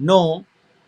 9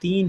3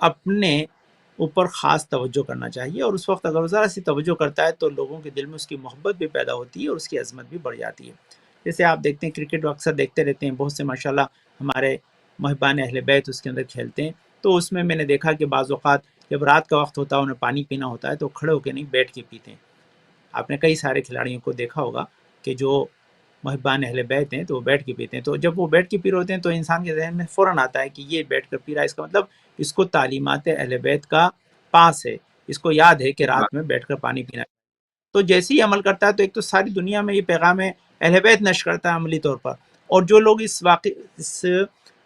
اپنے اوپر خاص توجہ کرنا چاہیے، اور اس وقت اگر وہ ذرا سی توجہ کرتا ہے تو لوگوں کے دل میں اس کی محبت بھی پیدا ہوتی ہے اور اس کی عظمت بھی بڑھ جاتی ہے۔ جیسے آپ دیکھتے ہیں کرکٹ اکثر دیکھتے رہتے ہیں، بہت سے ماشاءاللہ ہمارے محبان اہل بیت اس کے اندر کھیلتے ہیں، تو اس میں نے دیکھا کہ بعض اوقات جب رات کا وقت ہوتا ہے انہیں پانی پینا ہوتا ہے تو کھڑے ہو کے نہیں بیٹھ کے پیتے ہیں۔ آپ نے کئی سارے کھلاڑیوں کو دیکھا ہوگا کہ جو محبان اہل بیت ہیں تو وہ بیٹھ کے پیتے ہیں، تو جب وہ بیٹھ کے پی رہے ہوتے ہیں تو انسان کے ذہن میں فوراً آتا ہے کہ یہ بیٹھ کر پی رہا ہے، اس کا مطلب اس کو تعلیمات اہل بیت کا پاس ہے، اس کو یاد ہے کہ رات میں بیٹھ کر پانی پینا ہے۔ تو جیسے ہی عمل کرتا ہے تو ایک تو ساری دنیا میں یہ پیغام اہل بیت نشر کرتا ہے عملی طور پر، اور جو لوگ اس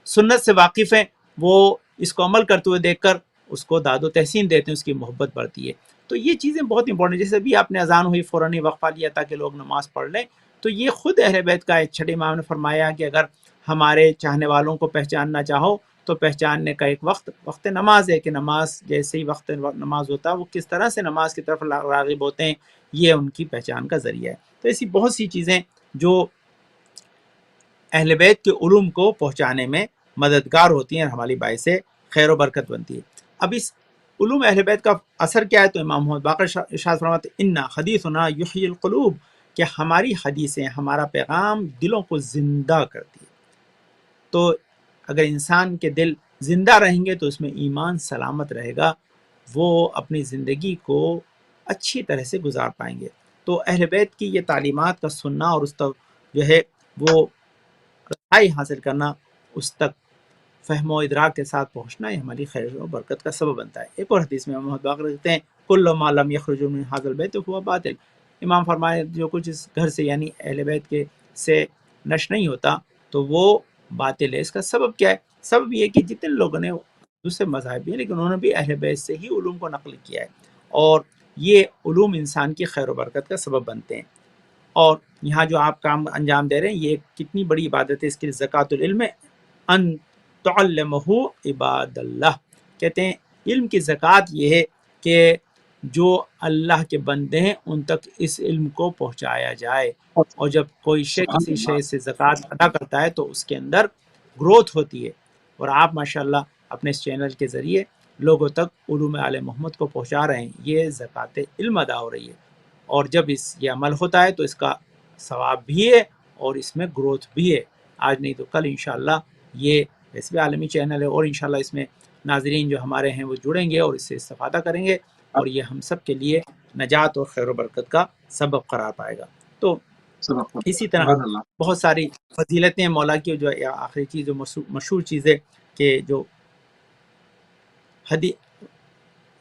سنت سے واقف ہیں وہ اس کو عمل کرتے ہوئے دیکھ کر اس کو داد و تحسین دیتے ہیں، اس کی محبت بڑھتی ہے۔ تو یہ چیزیں بہت امپورٹنٹ، جیسے بھی آپ نے اذان ہوئی فوراً ہی وقفہ لیا تاکہ لوگ نماز پڑھ لیں، تو یہ خود اہل بیت کا ایک چھٹے امام نے فرمایا کہ اگر ہمارے چاہنے والوں کو پہچاننا چاہو تو پہچاننے کا ایک وقت نماز ہے، کہ نماز جیسے ہی وقت نماز ہوتا ہے وہ کس طرح سے نماز کی طرف راغب ہوتے ہیں، یہ ان کی پہچان کا ذریعہ ہے۔ تو ایسی بہت سی چیزیں جو اہل بیت کے علوم کو پہنچانے میں مددگار ہوتی ہیں اور ہماری باعث خیر و برکت بنتی ہے۔ اب اس علوم اہل بیت کا اثر کیا ہے؟ تو امام محمد باقر ارشاد فرماتے ہیں انا حدیثنا یحیی القلوب، کہ ہماری حدیثیں، ہمارا پیغام دلوں کو زندہ کرتی ہے۔ تو اگر انسان کے دل زندہ رہیں گے تو اس میں ایمان سلامت رہے گا، وہ اپنی زندگی کو اچھی طرح سے گزار پائیں گے۔ تو اہل بیت کی یہ تعلیمات کا سننا اور اس تک جو ہے وہ رسائی حاصل کرنا، اس تک فہم و ادراک کے ساتھ پہنچنا، یہ ہماری خیر و برکت کا سبب بنتا ہے۔ ایک اور حدیث میں محمد باقر کہتے ہیں کل ما لم یخرج من هذا البیت فهو باطل، امام فرمائے جو کچھ اس گھر سے یعنی اہل بیت کے سے نشر نہیں ہوتا تو وہ باطل ہے۔ اس کا سبب کیا ہے؟ سبب یہ کہ جتنے لوگوں نے دوسرے مذاہب ہیں لیکن انہوں نے بھی اہل بیت سے ہی علوم کو نقل کیا ہے، اور یہ علوم انسان کی خیر و برکت کا سبب بنتے ہیں۔ اور یہاں جو آپ کام انجام دے رہے ہیں یہ کتنی بڑی عبادت ہے، اس کے لیے زکوٰۃ العلم ان تعلمہ عباد اللہ، کہتے ہیں علم کی زکوٰۃ یہ ہے کہ جو اللہ کے بندے ہیں ان تک اس علم کو پہنچایا جائے، اور جب کوئی شے سبحان کسی اللہ، شے سے زکوٰۃ ادا کرتا ہے تو اس کے اندر گروتھ ہوتی ہے، اور آپ ماشاءاللہ اپنے اس چینل کے ذریعے لوگوں تک علوم آل محمد کو پہنچا رہے ہیں، یہ زکوٰۃ علم ادا ہو رہی ہے، اور جب یہ عمل ہوتا ہے تو اس کا ثواب بھی ہے اور اس میں گروتھ بھی ہے۔ آج نہیں تو کل انشاءاللہ یہ ویسے بھی عالمی چینل ہے، اور انشاءاللہ اس میں ناظرین جو ہمارے ہیں وہ جڑیں گے اور اس سے استفادہ کریں گے، اور یہ ہم سب کے لیے نجات اور خیر و برکت کا سبب قرار پائے گا۔ تو اسی طرح سبحان اللہ، بہت ساری فضیلتیں مولا کی، جو آخری چیز جو مشہور چیز ہے کہ جو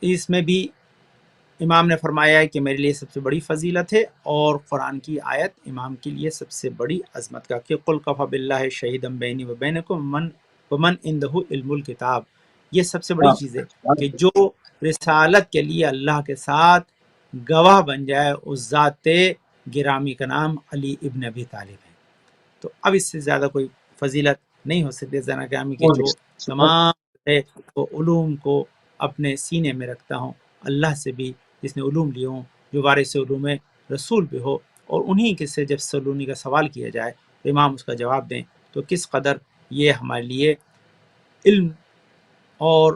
اس میں بھی امام نے فرمایا ہے کہ میرے لیے سب سے بڑی فضیلت ہے اور قرآن کی آیت امام کے لیے سب سے بڑی عظمت کا، کہ قل کفی باللہ شہیدا بینی و بینکم ومن عندہ علم الکتاب، یہ سب سے بڑی چیز ہے کہ جو رسالت کے لیے اللہ کے ساتھ گواہ بن جائے اس ذات گرامی کا نام علی ابن ابی طالب ہے۔ تو اب اس سے زیادہ کوئی فضیلت نہیں ہو سکتی زنا گرامی کی، جو تمام ہے وہ علوم کو اپنے سینے میں رکھتا ہوں، اللہ سے بھی جس نے علوم لیے ہوں، جو وارث علوم رسول بھی ہو، اور انہی کے سے جب سلونی کا سوال کیا جائے تو امام اس کا جواب دیں، تو کس قدر یہ ہمارے لیے علم اور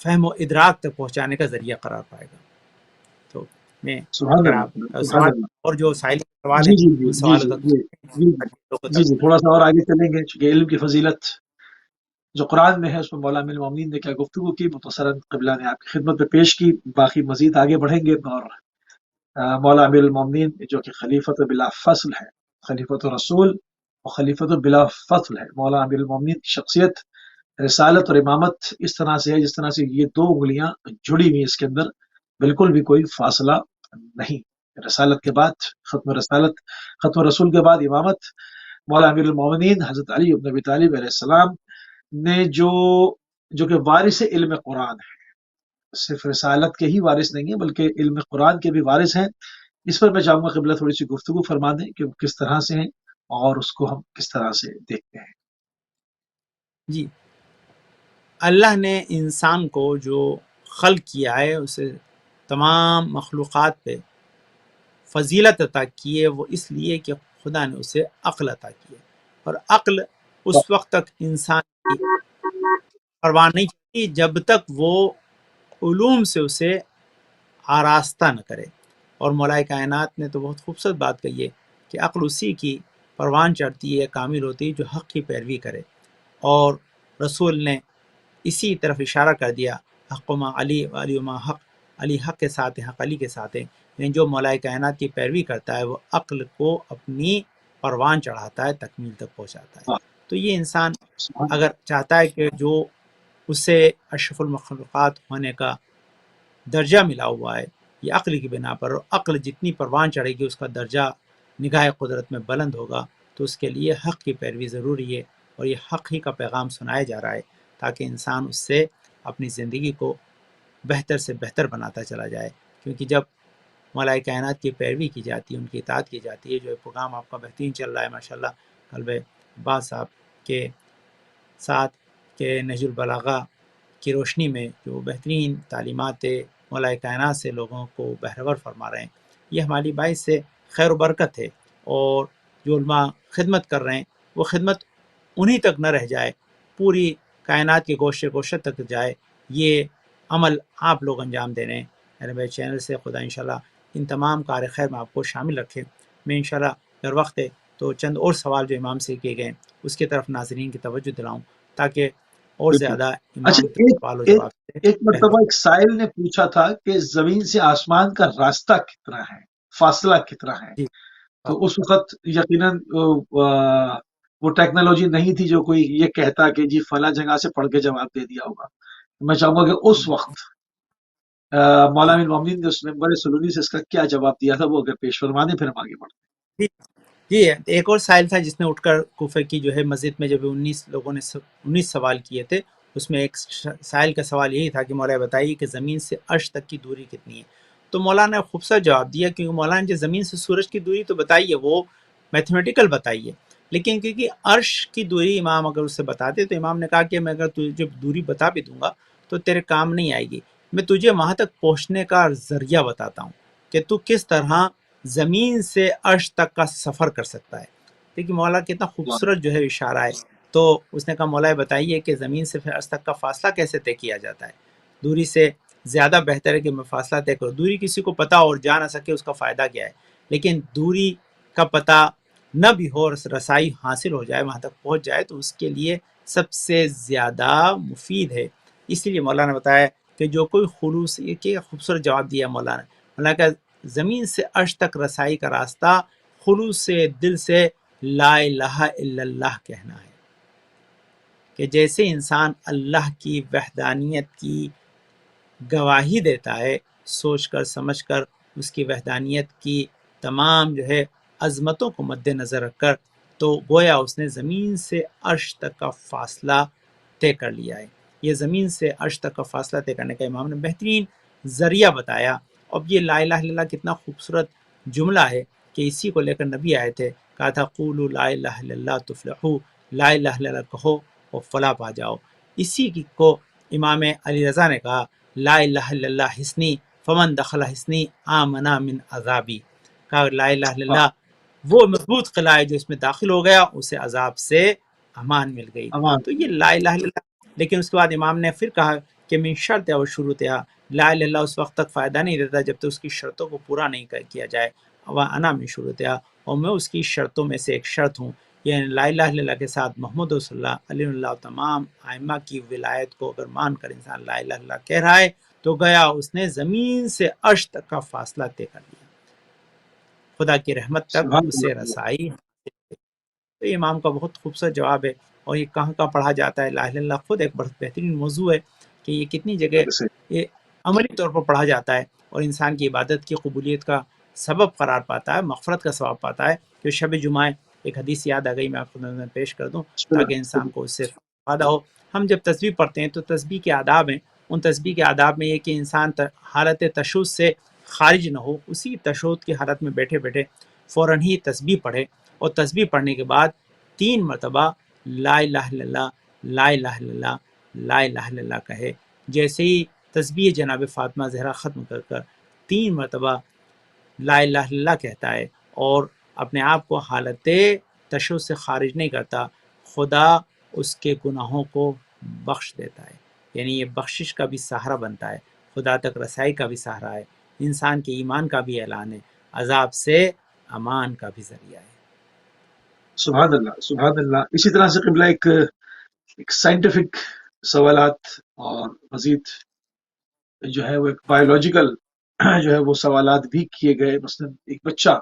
فہم و ادراک تک پہنچانے کا ذریعہ قرار پائے گا۔ تو میں سبحان اگر اللہ، آپ سبحان سوال اللہ۔ اور جو سائل سوال جی ہیں جی جی ان جی سوالوں جی تک جی جی لوگوں جی تک جی تھوڑا سا اور آگے چلیں گے، چونکہ علم کی فضیلت جو قرآن میں ہے اس میں مولا امیر المومنین نے کیا گفتگو کی، مختصراً قبلہ نے آپ کی خدمت میں پیش کی، باقی مزید آگے بڑھیں گے، اور مولا امیر المومنین جو کہ خلیفۃ بلا فصل ہے، خلیفۃ رسول اور خلیفۃ بلا فصل ہے، مولا امیر المومنین کی شخصیت رسالت اور امامت اس طرح سے ہے جس طرح سے یہ دو انگلیاں جڑی ہوئی، اس کے اندر بالکل بھی کوئی فاصلہ نہیں۔ رسالت کے بعد ختم رسالت، ختم رسول کے بعد امامت، مولا امیر المومنین حضرت علی بن ابی طالب علیہ السلام نے جو کہ وارث علم قرآن ہے، صرف رسالت کے ہی وارث نہیں ہیں بلکہ علم قرآن کے بھی وارث ہیں، اس پر میں چاہوں گا قبلہ تھوڑی سی گفتگو فرما دیں کہ وہ کس طرح سے ہیں اور اس کو ہم کس طرح سے دیکھتے ہیں۔ جی، اللہ نے انسان کو جو خلق کیا ہے اسے تمام مخلوقات پہ فضیلت عطا کی ہے، وہ اس لیے کہ خدا نے اسے عقل عطا کی ہے، اور عقل اس وقت تک انسان کی پرواہ نہیں کہ جب تک وہ علوم سے اسے آراستہ نہ کرے. اور مولا کائنات نے تو بہت خوبصورت بات کہی ہے کہ عقل اسی کی پروان چڑھتی ہے، کامل ہوتی ہے جو حق کی پیروی کرے. اور رسول نے اسی طرف اشارہ کر دیا، حق ما علی و علی ما حق، علی حق کے ساتھ ہے، حق علی کے ساتھ ہے. یعنی جو مولا کائنات کی پیروی کرتا ہے وہ عقل کو اپنی پروان چڑھاتا ہے، تکمیل تک پہنچاتا ہے. ہاں، تو یہ انسان سبحان اگر چاہتا ہے کہ جو اسے اشرف المخلوقات ہونے کا درجہ ملا ہوا ہے یہ عقل کی بنا پر، اور عقل جتنی پروان چڑھے گی اس کا درجہ نگاہ قدرت میں بلند ہوگا. تو اس کے لیے حق کی پیروی ضروری ہے، اور یہ حق ہی کا پیغام سنایا جا رہا ہے تاکہ انسان اس سے اپنی زندگی کو بہتر سے بہتر بناتا چلا جائے. کیونکہ جب مولا کائنات کی پیروی کی جاتی ہے، ان کی اطاعت کی جاتی ہے. جو پروگرام آپ کا بہترین چل رہا ہے ماشاءاللہ قلب باز صاحب کے ساتھ کہ نہج البلاغہ کی روشنی میں جو بہترین تعلیمات مولا کائنات سے لوگوں کو بہرور فرما رہے ہیں، یہ ہماری باعث سے خیر و برکت ہے. اور جو علماء خدمت کر رہے ہیں وہ خدمت انہی تک نہ رہ جائے، پوری کائنات کے گوشے گوشے تک جائے. یہ عمل آپ لوگ انجام دے رہے ہیں. میرے بھائی چینل سے خدا انشاءاللہ ان تمام کار خیر میں آپ کو شامل رکھے. میں انشاءاللہ اگر وقت ہے تو چند اور سوال جو امام سے کیے گئے اس کی طرف ناظرین کی توجہ دلاؤں تاکہ اور بالکل. زیادہ اچھا، امام کے ایک سوال و ایک جواب سے ایک بہتر. مرتبہ ایک سائل نے پوچھا تھا کہ زمین سے آسمان کا راستہ کتنا ہے، فاصلہ کتنا ہے. جی تو اس وقت یقیناً وہ ٹیکنالوجی نہیں تھی جو کوئی یہ کہتا کہ جی فلاں جگہ سے پڑھ کے جواب دے دیا ہوگا. میں چاہوں گا کہ اس وقت مولا جی امیر المومنین نے اس ممبر سلونی سے اس کا کیا جواب دیا تھا، وہ اگر پیش فرما دیں پھر ہم آگے بڑھتے جی جی ایک اور سائل تھا جس نے اٹھ کر کوفہ کی جو ہے مسجد میں جب 19 لوگوں نے 19 سوال کیے تھے، اس میں ایک سائل کا سوال یہی تھا کہ مولا بتائیے کہ زمین سے عرش تک کی دوری کتنی ہے. تو مولانا نے خوبصورت جواب دیا کیونکہ مولانا جو زمین سے سورج کی دوری تو بتائیے وہ میتھمیٹیکل بتائیے، لیکن کیونکہ عرش کی دوری امام اگر اس سے بتاتے تو امام نے کہا کہ میں اگر تجھے دوری بتا بھی دوں گا تو تیرے کام نہیں آئے گی، میں تجھے وہاں تک پہنچنے کا ذریعہ بتاتا ہوں کہ تو کس طرح زمین سے عرش تک کا سفر کر سکتا ہے. دیکھیے مولا کتنا ہیں. خوبصورت جو ہے اشارہ ہے. تو اس نے کہا مولا بتائیے کہ زمین سے پھر عرش تک کا فاصلہ کیسے طے کیا جاتا ہے. دوری سے زیادہ بہتر ہے کہ میں فاصلہ طے کروں. دوری کسی کو پتہ اور جا نہ سکے اس کا فائدہ کیا ہے، لیکن دوری کا پتہ نہ بھی ہو اور رسائی حاصل ہو جائے، وہاں تک پہنچ جائے تو اس کے لیے سب سے زیادہ مفید ہے. اس لیے مولانا نے بتایا کہ جو کوئی خلوص، یہ کہ خوبصورت جواب دیا مولانا. مولانا کا زمین سے عرش تک رسائی کا راستہ خلوص سے دل سے لا الہ الا اللہ کہنا ہے. کہ جیسے انسان اللہ کی وحدانیت کی گواہی دیتا ہے سوچ کر سمجھ کر اس کی وحدانیت کی تمام جو ہے عظمتوں کو مد نظر رکھ کر، تو گویا اس نے زمین سے عرش تک کا فاصلہ طے کر لیا ہے. یہ زمین سے عرش تک کا فاصلہ طے کرنے کا امام نے بہترین ذریعہ بتایا. اب یہ لا الہ الا اللہ کتنا خوبصورت جملہ ہے کہ اسی کو لے کر نبی آئے تھے، کہا تھا قولوا لا الہ الا اللہ تفلحوا، لا الہ الا اللہ کہو اور فلاح پا جاؤ. اسی کو امام علی رضا نے کہا لا الہ الا اللہ حسنی فمن دخل حسنی آمنا من عذابی. کہا لا الہ الا اللہ وہ مضبوط قلعہ ہے جو اس میں داخل ہو گیا اسے عذاب سے امان مل گئی. امان. تو یہ لا الہ الا اللہ. لیکن اس کے بعد امام نے پھر کہا کہ من شرط ہے و شروط ہے، لا الہ الا اللہ اس وقت تک فائدہ نہیں دیتا جب تک اس کی شرطوں کو پورا نہیں کیا جائے. انا من شروط ہے، اور میں اس کی شرطوں میں سے ایک شرط ہوں. یعنی لا الہ الا اللہ کے ساتھ محمد رسول اللہ علیہ اللہ تمام ائمہ کی ولایت کو اگر مان کر انسان لا الہ الا اللہ کہہ رہا ہے تو گیا اس نے زمین سے عرش تک کا فاصلہ طے کر لیا، خدا کی رحمت تک سبحان اسے اللہ. رسائی. تو یہ امام کا بہت خوبصورت جواب ہے. اور یہ کہاں کہاں پڑھا جاتا ہے لا الہ الا اللہ خود ایک بہت بہترین موضوع ہے کہ یہ کتنی جگہ یہ عملی طور پر پڑھا جاتا ہے اور انسان کی عبادت کی قبولیت کا سبب قرار پاتا ہے، مغفرت کا ثواب پاتا ہے. جو شب جمعہ ایک حدیث یاد آ گئی، میں آپ کو پیش کر دوں تاکہ انسان کو اس سے فائدہ ہو. ہم جب تسبیح پڑھتے ہیں تو تسبیح کے آداب ہیں. ان تسبیح کے آداب میں یہ کہ انسان حالت تشہد سے خارج نہ ہو، اسی تشہد کی حالت میں بیٹھے بیٹھے فوراً ہی تسبیح پڑھے، اور تسبیح پڑھنے کے بعد 3 مرتبہ لا الہ الا اللہ لا الہ الا اللہ لا الہ الا اللہ کہے. جیسے ہی تسبیح جناب فاطمہ زہرا ختم کر کر 3 مرتبہ لا الہ الا اللہ کہتا ہے اور اپنے آپ کو حالت تشہد سے خارج نہیں کرتا، خدا اس کے گناہوں کو بخش دیتا ہے. یعنی یہ بخشش کا بھی سہارا بنتا ہے، خدا تک رسائی کا بھی سہارا ہے، انسان کے ایمان کا بھی اعلان ہے، عذاب سے امان کا بھی ذریعہ ہے۔ سبحان اللہ، سبحان اللہ۔ اسی طرح سے قبلہ ایک سائنٹیفک سوالات اور مزید جو ہے وہ ایک بایولوجیکل جو ہے وہ سوالات بھی کیے گئے۔ مثلا ایک بچہ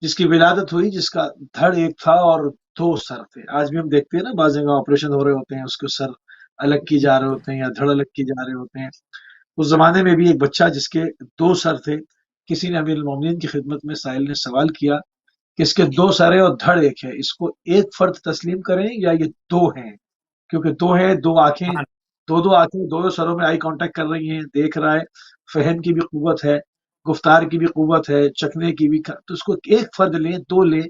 جس کی ولادت ہوئی، جس کا دھڑ ایک تھا اور دو سر تھے۔ آج بھی ہم دیکھتے ہیں نا، بعض جگہ آپریشن ہو رہے ہوتے ہیں، اس کے سر الگ کی جا رہے ہوتے ہیں یا دھڑ الگ کی جا رہے ہوتے ہیں۔ اس زمانے میں بھی ایک بچہ جس کے دو سر تھے، کسی نے امیر المومنین کی خدمت میں سائل نے سوال کیا کہ اس کے دو سر ہیں اور دھڑ ایک ہے، اس کو ایک فرد تسلیم کریں یا یہ دو ہیں؟ کیونکہ دو ہیں، دو آنکھیں، ہاں دو آنکھیں دو سروں میں آئی کانٹیکٹ کر رہی ہیں، دیکھ رہا ہے، فہم کی بھی قوت ہے، گفتار کی بھی قوت ہے، چکھنے کی بھی، تو اس کو ایک فرد لیں، دو لیں؟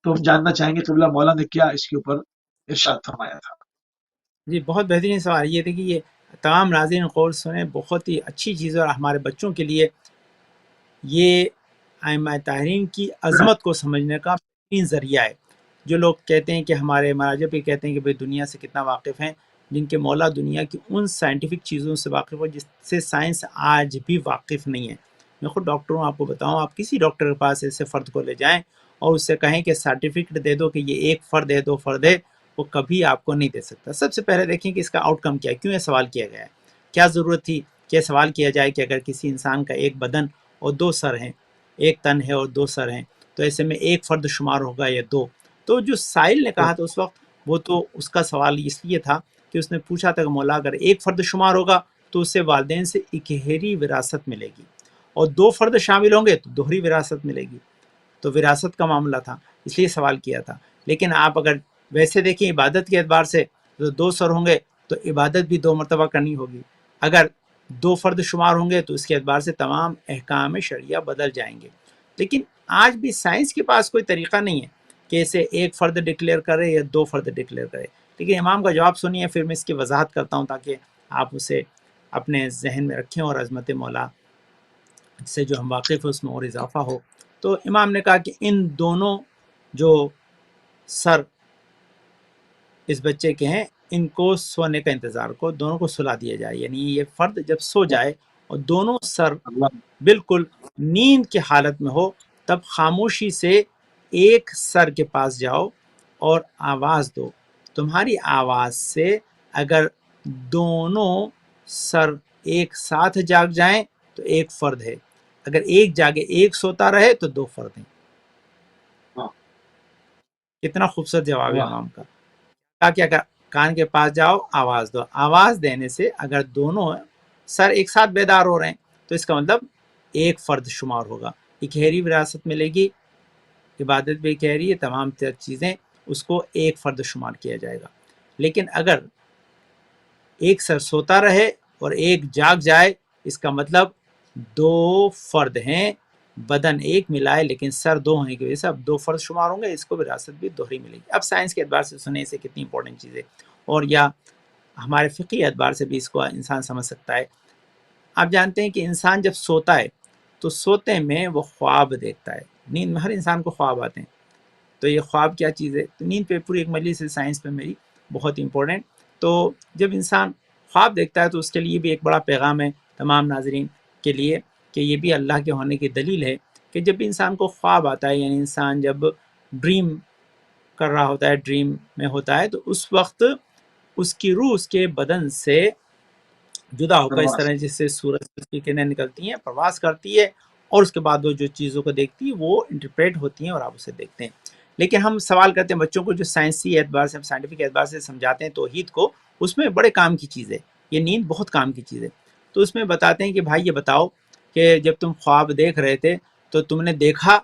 تو ہم جاننا چاہیں گے قبلہ مولا نے کیا اس کے اوپر ارشاد فرمایا تھا۔ جی، بہت بہترین سوال۔ یہ دیکھیے، یہ تمام ناظرین قول سنیں، بہت ہی اچھی چیز ہے، اور ہمارے بچوں کے لیے یہ ائمہ طاہرین کی عظمت کو سمجھنے کا بہترین ذریعہ ہے۔ جو لوگ کہتے ہیں کہ ہمارے مراجع بھی کہتے ہیں کہ بھئی دنیا سے کتنا واقف ہیں، جن کے مولا دنیا کی ان سائنٹیفک چیزوں سے واقف ہو جس سے سائنس آج بھی واقف نہیں ہے۔ میں خود ڈاکٹر ہوں، آپ کو بتاؤں، آپ کسی ڈاکٹر کے پاس ایسے فرد کو لے جائیں اور اس سے کہیں کہ سرٹیفکیٹ دے دو کہ یہ ایک فرد ہے، دو فرد ہے، وہ کبھی آپ کو نہیں دے سکتا۔ سب سے پہلے دیکھیں کہ اس کا آؤٹ کم کیا ہے، کیوں یہ سوال کیا گیا ہے، کیا ضرورت تھی کہ یہ سوال کیا جائے کہ اگر کسی انسان کا ایک بدن اور دو سر ہیں، ایک تن ہے اور دو سر ہیں، تو ایسے میں ایک فرد شمار ہوگا یا دو؟ تو جو سائل نے کہا تھا اس وقت، وہ تو اس کا سوال اس لیے تھا کہ اس نے پوچھا تھا کہ مولا اگر ایک فرد شمار ہوگا تو اسے والدین سے اکہری وراثت ملے گی، اور دو فرد شامل ہوں گے تو دوہری وراثت ملے گی۔ تو وراثت کا معاملہ تھا، اس لیے سوال کیا تھا۔ لیکن آپ اگر ویسے دیکھیں عبادت کے اعتبار سے، تو دو سر ہوں گے تو عبادت بھی دو مرتبہ کرنی ہوگی، اگر دو فرد شمار ہوں گے تو اس کے اعتبار سے تمام احکام شرعیہ بدل جائیں گے۔ لیکن آج بھی سائنس کے پاس کوئی طریقہ نہیں ہے کہ اسے ایک فرد ڈکلیئر کرے یا دو فرد ڈکلیئر کرے۔ لیکن امام کا جواب سنیے، پھر میں اس کی وضاحت کرتا ہوں تاکہ آپ اسے اپنے ذہن میں رکھیں اور عظمت مولا سے جو ہم واقف ہیں اس میں اور اضافہ ہو۔ تو امام نے کہا کہ ان دونوں جو سر اس بچے کے ہیں، ان کو سونے کا انتظار کو، دونوں کو سلا دیا جائے، یعنی یہ فرد جب سو جائے اور دونوں سر اللہ بالکل نیند کی حالت میں ہو، تب خاموشی سے ایک سر کے پاس جاؤ اور آواز دو۔ تمہاری آواز سے اگر دونوں سر ایک ساتھ جاگ جائیں تو ایک فرد ہے، اگر ایک جاگے ایک سوتا رہے تو دو فرد ہیں۔ کتنا خوبصورت جواب ہے واہ، امام کا۔ کہا کہ اگر کان کے پاس جاؤ، آواز دو، آواز دینے سے اگر دونوں سر ایک ساتھ بیدار ہو رہے ہیں تو اس کا مطلب ایک فرد شمار ہوگا، اکہری وراثت ملے گی، عبادت بھی اکہری ہے، تمام تر چیزیں، اس کو ایک فرد شمار کیا جائے گا۔ لیکن اگر ایک سر سوتا رہے اور ایک جاگ جائے، اس کا مطلب دو فرد ہیں، بدن ایک ملائے لیکن سر دو ہونے کی وجہ سے اب دو فرد شمار ہوں گے، اس کو وراثت بھی دوہری ملے گی۔ اب سائنس کے اعتبار سے سنیں سے کتنی امپورٹنٹ چیز ہے، اور یا ہمارے فقہی اعتبار سے بھی اس کو انسان سمجھ سکتا ہے۔ آپ جانتے ہیں کہ انسان جب سوتا ہے تو سوتے میں وہ خواب دیکھتا ہے، نیند میں ہر انسان کو خواب آتے ہیں۔ تو یہ خواب کیا چیز ہے؟ تو نیند پہ پوری ایک مجلس ہے سائنس پہ میری، بہت امپورٹنٹ۔ تو جب انسان خواب دیکھتا ہے تو اس کے لیے بھی ایک بڑا پیغام ہے تمام ناظرین کے لیے، کہ یہ بھی اللہ کے ہونے کی دلیل ہے کہ جب بھی انسان کو خواب آتا ہے، یعنی انسان جب ڈریم کر رہا ہوتا ہے، ڈریم میں ہوتا ہے، تو اس وقت اس کی روح اس کے بدن سے جدا ہو کر اس پرواز۔ طرح جس سے سورج کی کرنیں نکلتی ہیں پرواز کرتی ہے، اور اس کے بعد وہ جو چیزوں کو دیکھتی ہے وہ انٹرپریٹ ہوتی ہیں اور آپ اسے دیکھتے ہیں۔ لیکن ہم سوال کرتے ہیں بچوں کو جو سائنسی اعتبار سے، ہم سائنٹیفک اعتبار سے سمجھاتے ہیں توحید کو، اس میں بڑے کام کی چیز ہے، یہ نیند بہت کام کی چیز ہے۔ تو اس میں بتاتے ہیں کہ بھائی یہ بتاؤ کہ جب تم خواب دیکھ رہے تھے تو تم نے دیکھا؟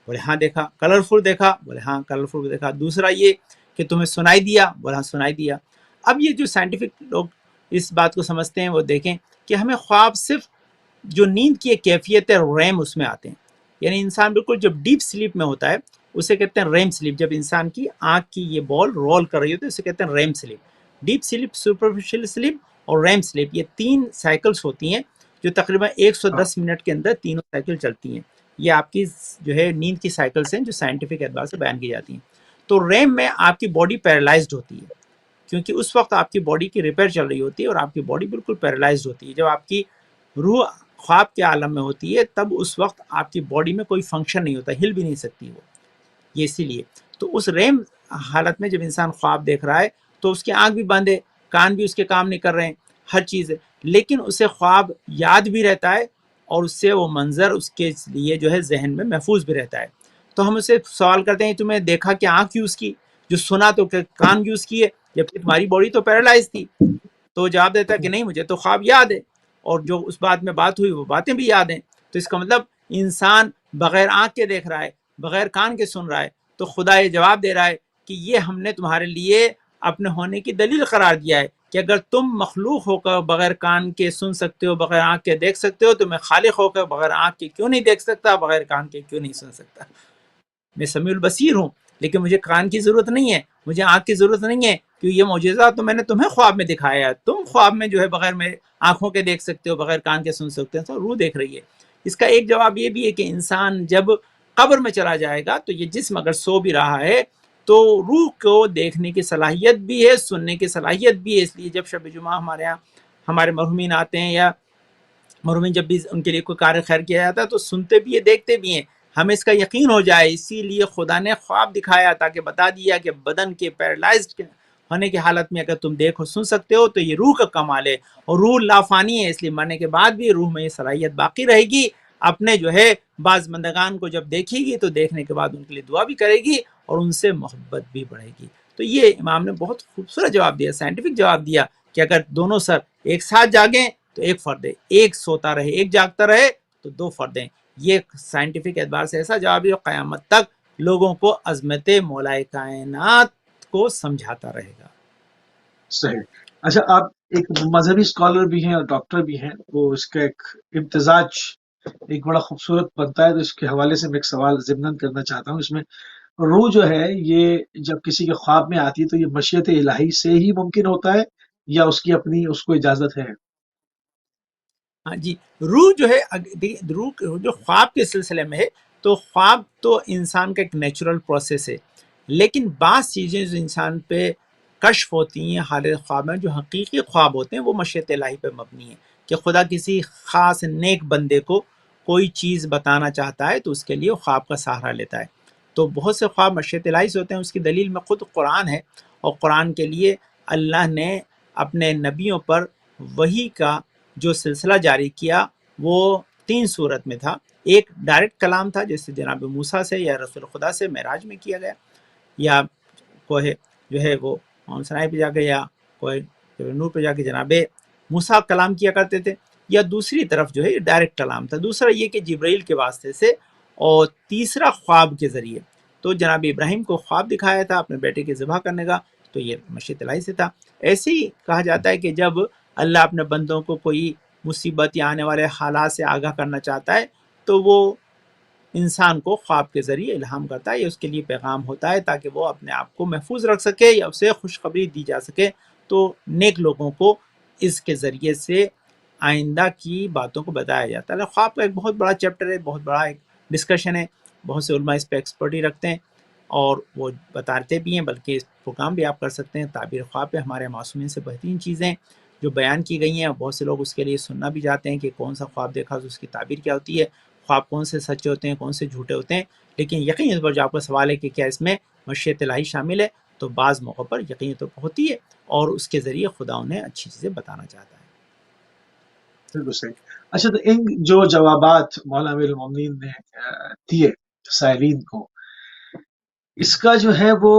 بولے ہاں دیکھا۔ کلرفل دیکھا؟ بولے ہاں کلرفل دیکھا۔ دوسرا یہ کہ تمہیں سنائی دیا؟ بولے ہاں سنائی دیا۔ اب یہ جو سائنٹیفک لوگ اس بات کو سمجھتے ہیں وہ دیکھیں کہ ہمیں خواب صرف جو نیند کی ایک کیفیت ہے ریم اس میں آتے ہیں، یعنی انسان بالکل جب ڈیپ سلیپ میں ہوتا ہے اسے کہتے ہیں ریم سلیپ، جب انسان کی آنکھ کی یہ بال رول کر رہی ہوتی ہے اسے کہتے ہیں REM sleep. Deep sleep, superficial slip اور ریم سلیپ، یہ تین سائیکلز ہوتی ہیں جو تقریباً 110 منٹ کے اندر تینوں سائیکل چلتی ہیں۔ یہ آپ کی جو ہے نیند کی سائیکلز ہیں جو سائنٹیفک اعتبار سے بیان کی جاتی ہیں۔ تو ریم میں آپ کی باڈی پیرالائزڈ ہوتی ہے، کیونکہ اس وقت آپ کی باڈی کی ریپیئر چل رہی ہوتی ہے اور آپ کی باڈی بالکل پیرالائزڈ ہوتی ہے. جب آپ کی روح خواب کے عالم میں ہوتی ہے تب اس وقت آپ کی باڈی میں کوئی فنکشن نہیں ہوتا، ہل بھی نہیں سکتی وہ. یہ اسی لیے تو اس ریم حالت میں جب انسان خواب دیکھ رہا ہے تو اس کی آنکھ بھی بند ہے، کان بھی اس کے کام نہیں کر رہے ہیں، ہر چیز ہے، لیکن اسے خواب یاد بھی رہتا ہے اور اس سے وہ منظر اس کے لیے جو ہے ذہن میں محفوظ بھی رہتا ہے. تو ہم اسے سوال کرتے ہیں تمہیں دیکھا کہ آنکھ یوز کی، جو سنا تو کہ کان یوز کیے، جبکہ تمہاری باڈی تو پیرالائز تھی. تو جواب دیتا ہے کہ نہیں مجھے تو خواب یاد ہے اور جو اس بات میں بات ہوئی وہ باتیں بھی یاد ہیں. تو اس کا مطلب انسان بغیر آنکھ کے دیکھ رہا ہے، بغیر کان کے سن رہا ہے. تو خدا یہ جواب دے رہا ہے کہ یہ ہم نے تمہارے لیے اپنے ہونے کی دلیل قرار دیا ہے کہ اگر تم مخلوق ہو کر بغیر کان کے سن سکتے ہو، بغیر آنکھ کے دیکھ سکتے ہو، تو میں خالق ہو کر بغیر آنکھ کے کیوں نہیں دیکھ سکتا، بغیر کان کے کیوں نہیں سن سکتا. میں سمیع البصیر ہوں لیکن مجھے کان کی ضرورت نہیں ہے، مجھے آنکھ کی ضرورت نہیں ہے، کیوں یہ معجزہ تو میں نے تمہیں خواب میں دکھایا ہے. تم خواب میں جو ہے بغیر میں آنکھوں کے دیکھ سکتے ہو، بغیر کان کے سن سکتے ہو، تو روح دیکھ رہی ہے. اس کا ایک جواب یہ بھی ہے کہ انسان جب قبر میں چلا جائے گا تو یہ جسم اگر سو بھی رہا ہے تو روح کو دیکھنے کی صلاحیت بھی ہے، سننے کی صلاحیت بھی ہے. اس لیے جب شب جمعہ ہمارے یہاں ہمارے مرحومین آتے ہیں یا مرحومین جب بھی ان کے لیے کوئی کار خیر کیا جاتا ہے تو سنتے بھی ہیں، دیکھتے بھی ہیں، ہمیں اس کا یقین ہو جائے. اسی لیے خدا نے خواب دکھایا تاکہ بتا دیا کہ بدن کے پیرالائزڈ ہونے کی حالت میں اگر تم دیکھو سن سکتے ہو تو یہ روح کا کمال ہے. اور روح لافانی ہے، اس لیے مرنے کے بعد بھی روح میں یہ صلاحیت باقی رہے گی. اپنے جو ہے بعض بندگان کو جب دیکھے گی تو دیکھنے کے بعد ان کے لیے دعا بھی کرے گی اور ان سے محبت بھی بڑھے گی. تو یہ امام نے بہت خوبصورت جواب دیا، سائنٹیفک جواب دیا کہ اگر دونوں سر ایک ساتھ جاگیں تو ایک فرد ہے، ایک سوتا رہے ایک جاگتا رہے تو دو فرد ہیں. یہ سائنٹیفک اعتبار سے ایسا جواب ہے جو قیامت تک لوگوں کو عظمت مولائے کائنات کو سمجھاتا رہے گا. صحیح. اچھا، آپ ایک مذہبی اسکالر بھی ہیں اور ڈاکٹر بھی ہیں، تو اس کا ایک امتزاج ایک بڑا خوبصورت بنتا ہے. تو اس کے حوالے سے میں ایک سوال ضمناً کرنا چاہتا ہوں. اس میں روح جو ہے یہ جب کسی کے خواب میں آتی ہے تو یہ مشیت الہی سے ہی ممکن ہوتا ہے یا اس کی اپنی اس کو اجازت ہے؟ ہاں جی، روح جو ہے روح جو خواب کے سلسلے میں ہے تو خواب تو انسان کا ایک نیچرل پروسیس ہے، لیکن بعض چیزیں جو انسان پہ کشف ہوتی ہیں حالت خواب میں، جو حقیقی خواب ہوتے ہیں وہ مشیت الہی پہ مبنی ہے کہ خدا کسی خاص نیک بندے کو کوئی چیز بتانا چاہتا ہے تو اس کے لیے وہ خواب کا سہارا لیتا ہے. تو بہت سے خواب مشیت الہی سے ہوتے ہیں. اس کی دلیل میں خود قرآن ہے، اور قرآن کے لیے اللہ نے اپنے نبیوں پر وحی کا جو سلسلہ جاری کیا وہ 3 صورت میں تھا. ایک ڈائریکٹ کلام تھا جیسے جناب موسیٰ سے یا رسول خدا سے معراج میں کیا گیا، یا کوہ جو ہے وہ ماؤنٹ سنائی پہ جا کے یا کوہ نور پہ جا کے جناب موسیٰ کلام کیا کرتے تھے. یا دوسری طرف جو ہے ڈائریکٹ کلام تھا. دوسرا یہ کہ جبرائیل کے واسطے سے، اور تیسرا خواب کے ذریعے. تو جناب ابراہیم کو خواب دکھایا تھا اپنے بیٹے کے ذبح کرنے کا، تو یہ مشیت الہی سے تھا. ایسے ہی کہا جاتا ہے کہ جب اللہ اپنے بندوں کو کوئی مصیبت یا آنے والے حالات سے آگاہ کرنا چاہتا ہے تو وہ انسان کو خواب کے ذریعے الہام کرتا ہے، یا اس کے لیے پیغام ہوتا ہے تاکہ وہ اپنے آپ کو محفوظ رکھ سکے یا اسے خوشخبری دی جا سکے. تو نیک لوگوں کو اس کے ذریعے سے آئندہ کی باتوں کو بتایا جاتا ہے. خواب کا ایک بہت بڑا چیپٹر ہے، بہت بڑا ایک ڈسکشن ہے. بہت سے علماء اس پہ ایکسپرٹی رکھتے ہیں اور وہ بتاتے بھی ہیں، بلکہ اس پروگرام بھی آپ کر سکتے ہیں. تعبیر خواب پہ ہمارے معصومین سے بہترین چیزیں جو بیان کی گئی ہیں، اور بہت سے لوگ اس کے لیے سننا بھی جاتے ہیں کہ کون سا خواب دیکھا تو اس کی تعبیر کیا ہوتی ہے، خواب کون سے سچے ہوتے ہیں کون سے جھوٹے ہوتے ہیں. لیکن یقین اس پر جو آپ کا سوال ہے کہ کیا اس میں مشیت الہی شامل ہے، تو بعض موقع پر یقین تو ہوتی ہے اور اس کے ذریعے خدا انہیں اچھی چیزیں بتانا چاہتا ہے. بالکل صحیح. اچھا، تو ان جو جوابات مولانا امیر المومنین نے دیے سائلین کو، اس کا جو ہے وہ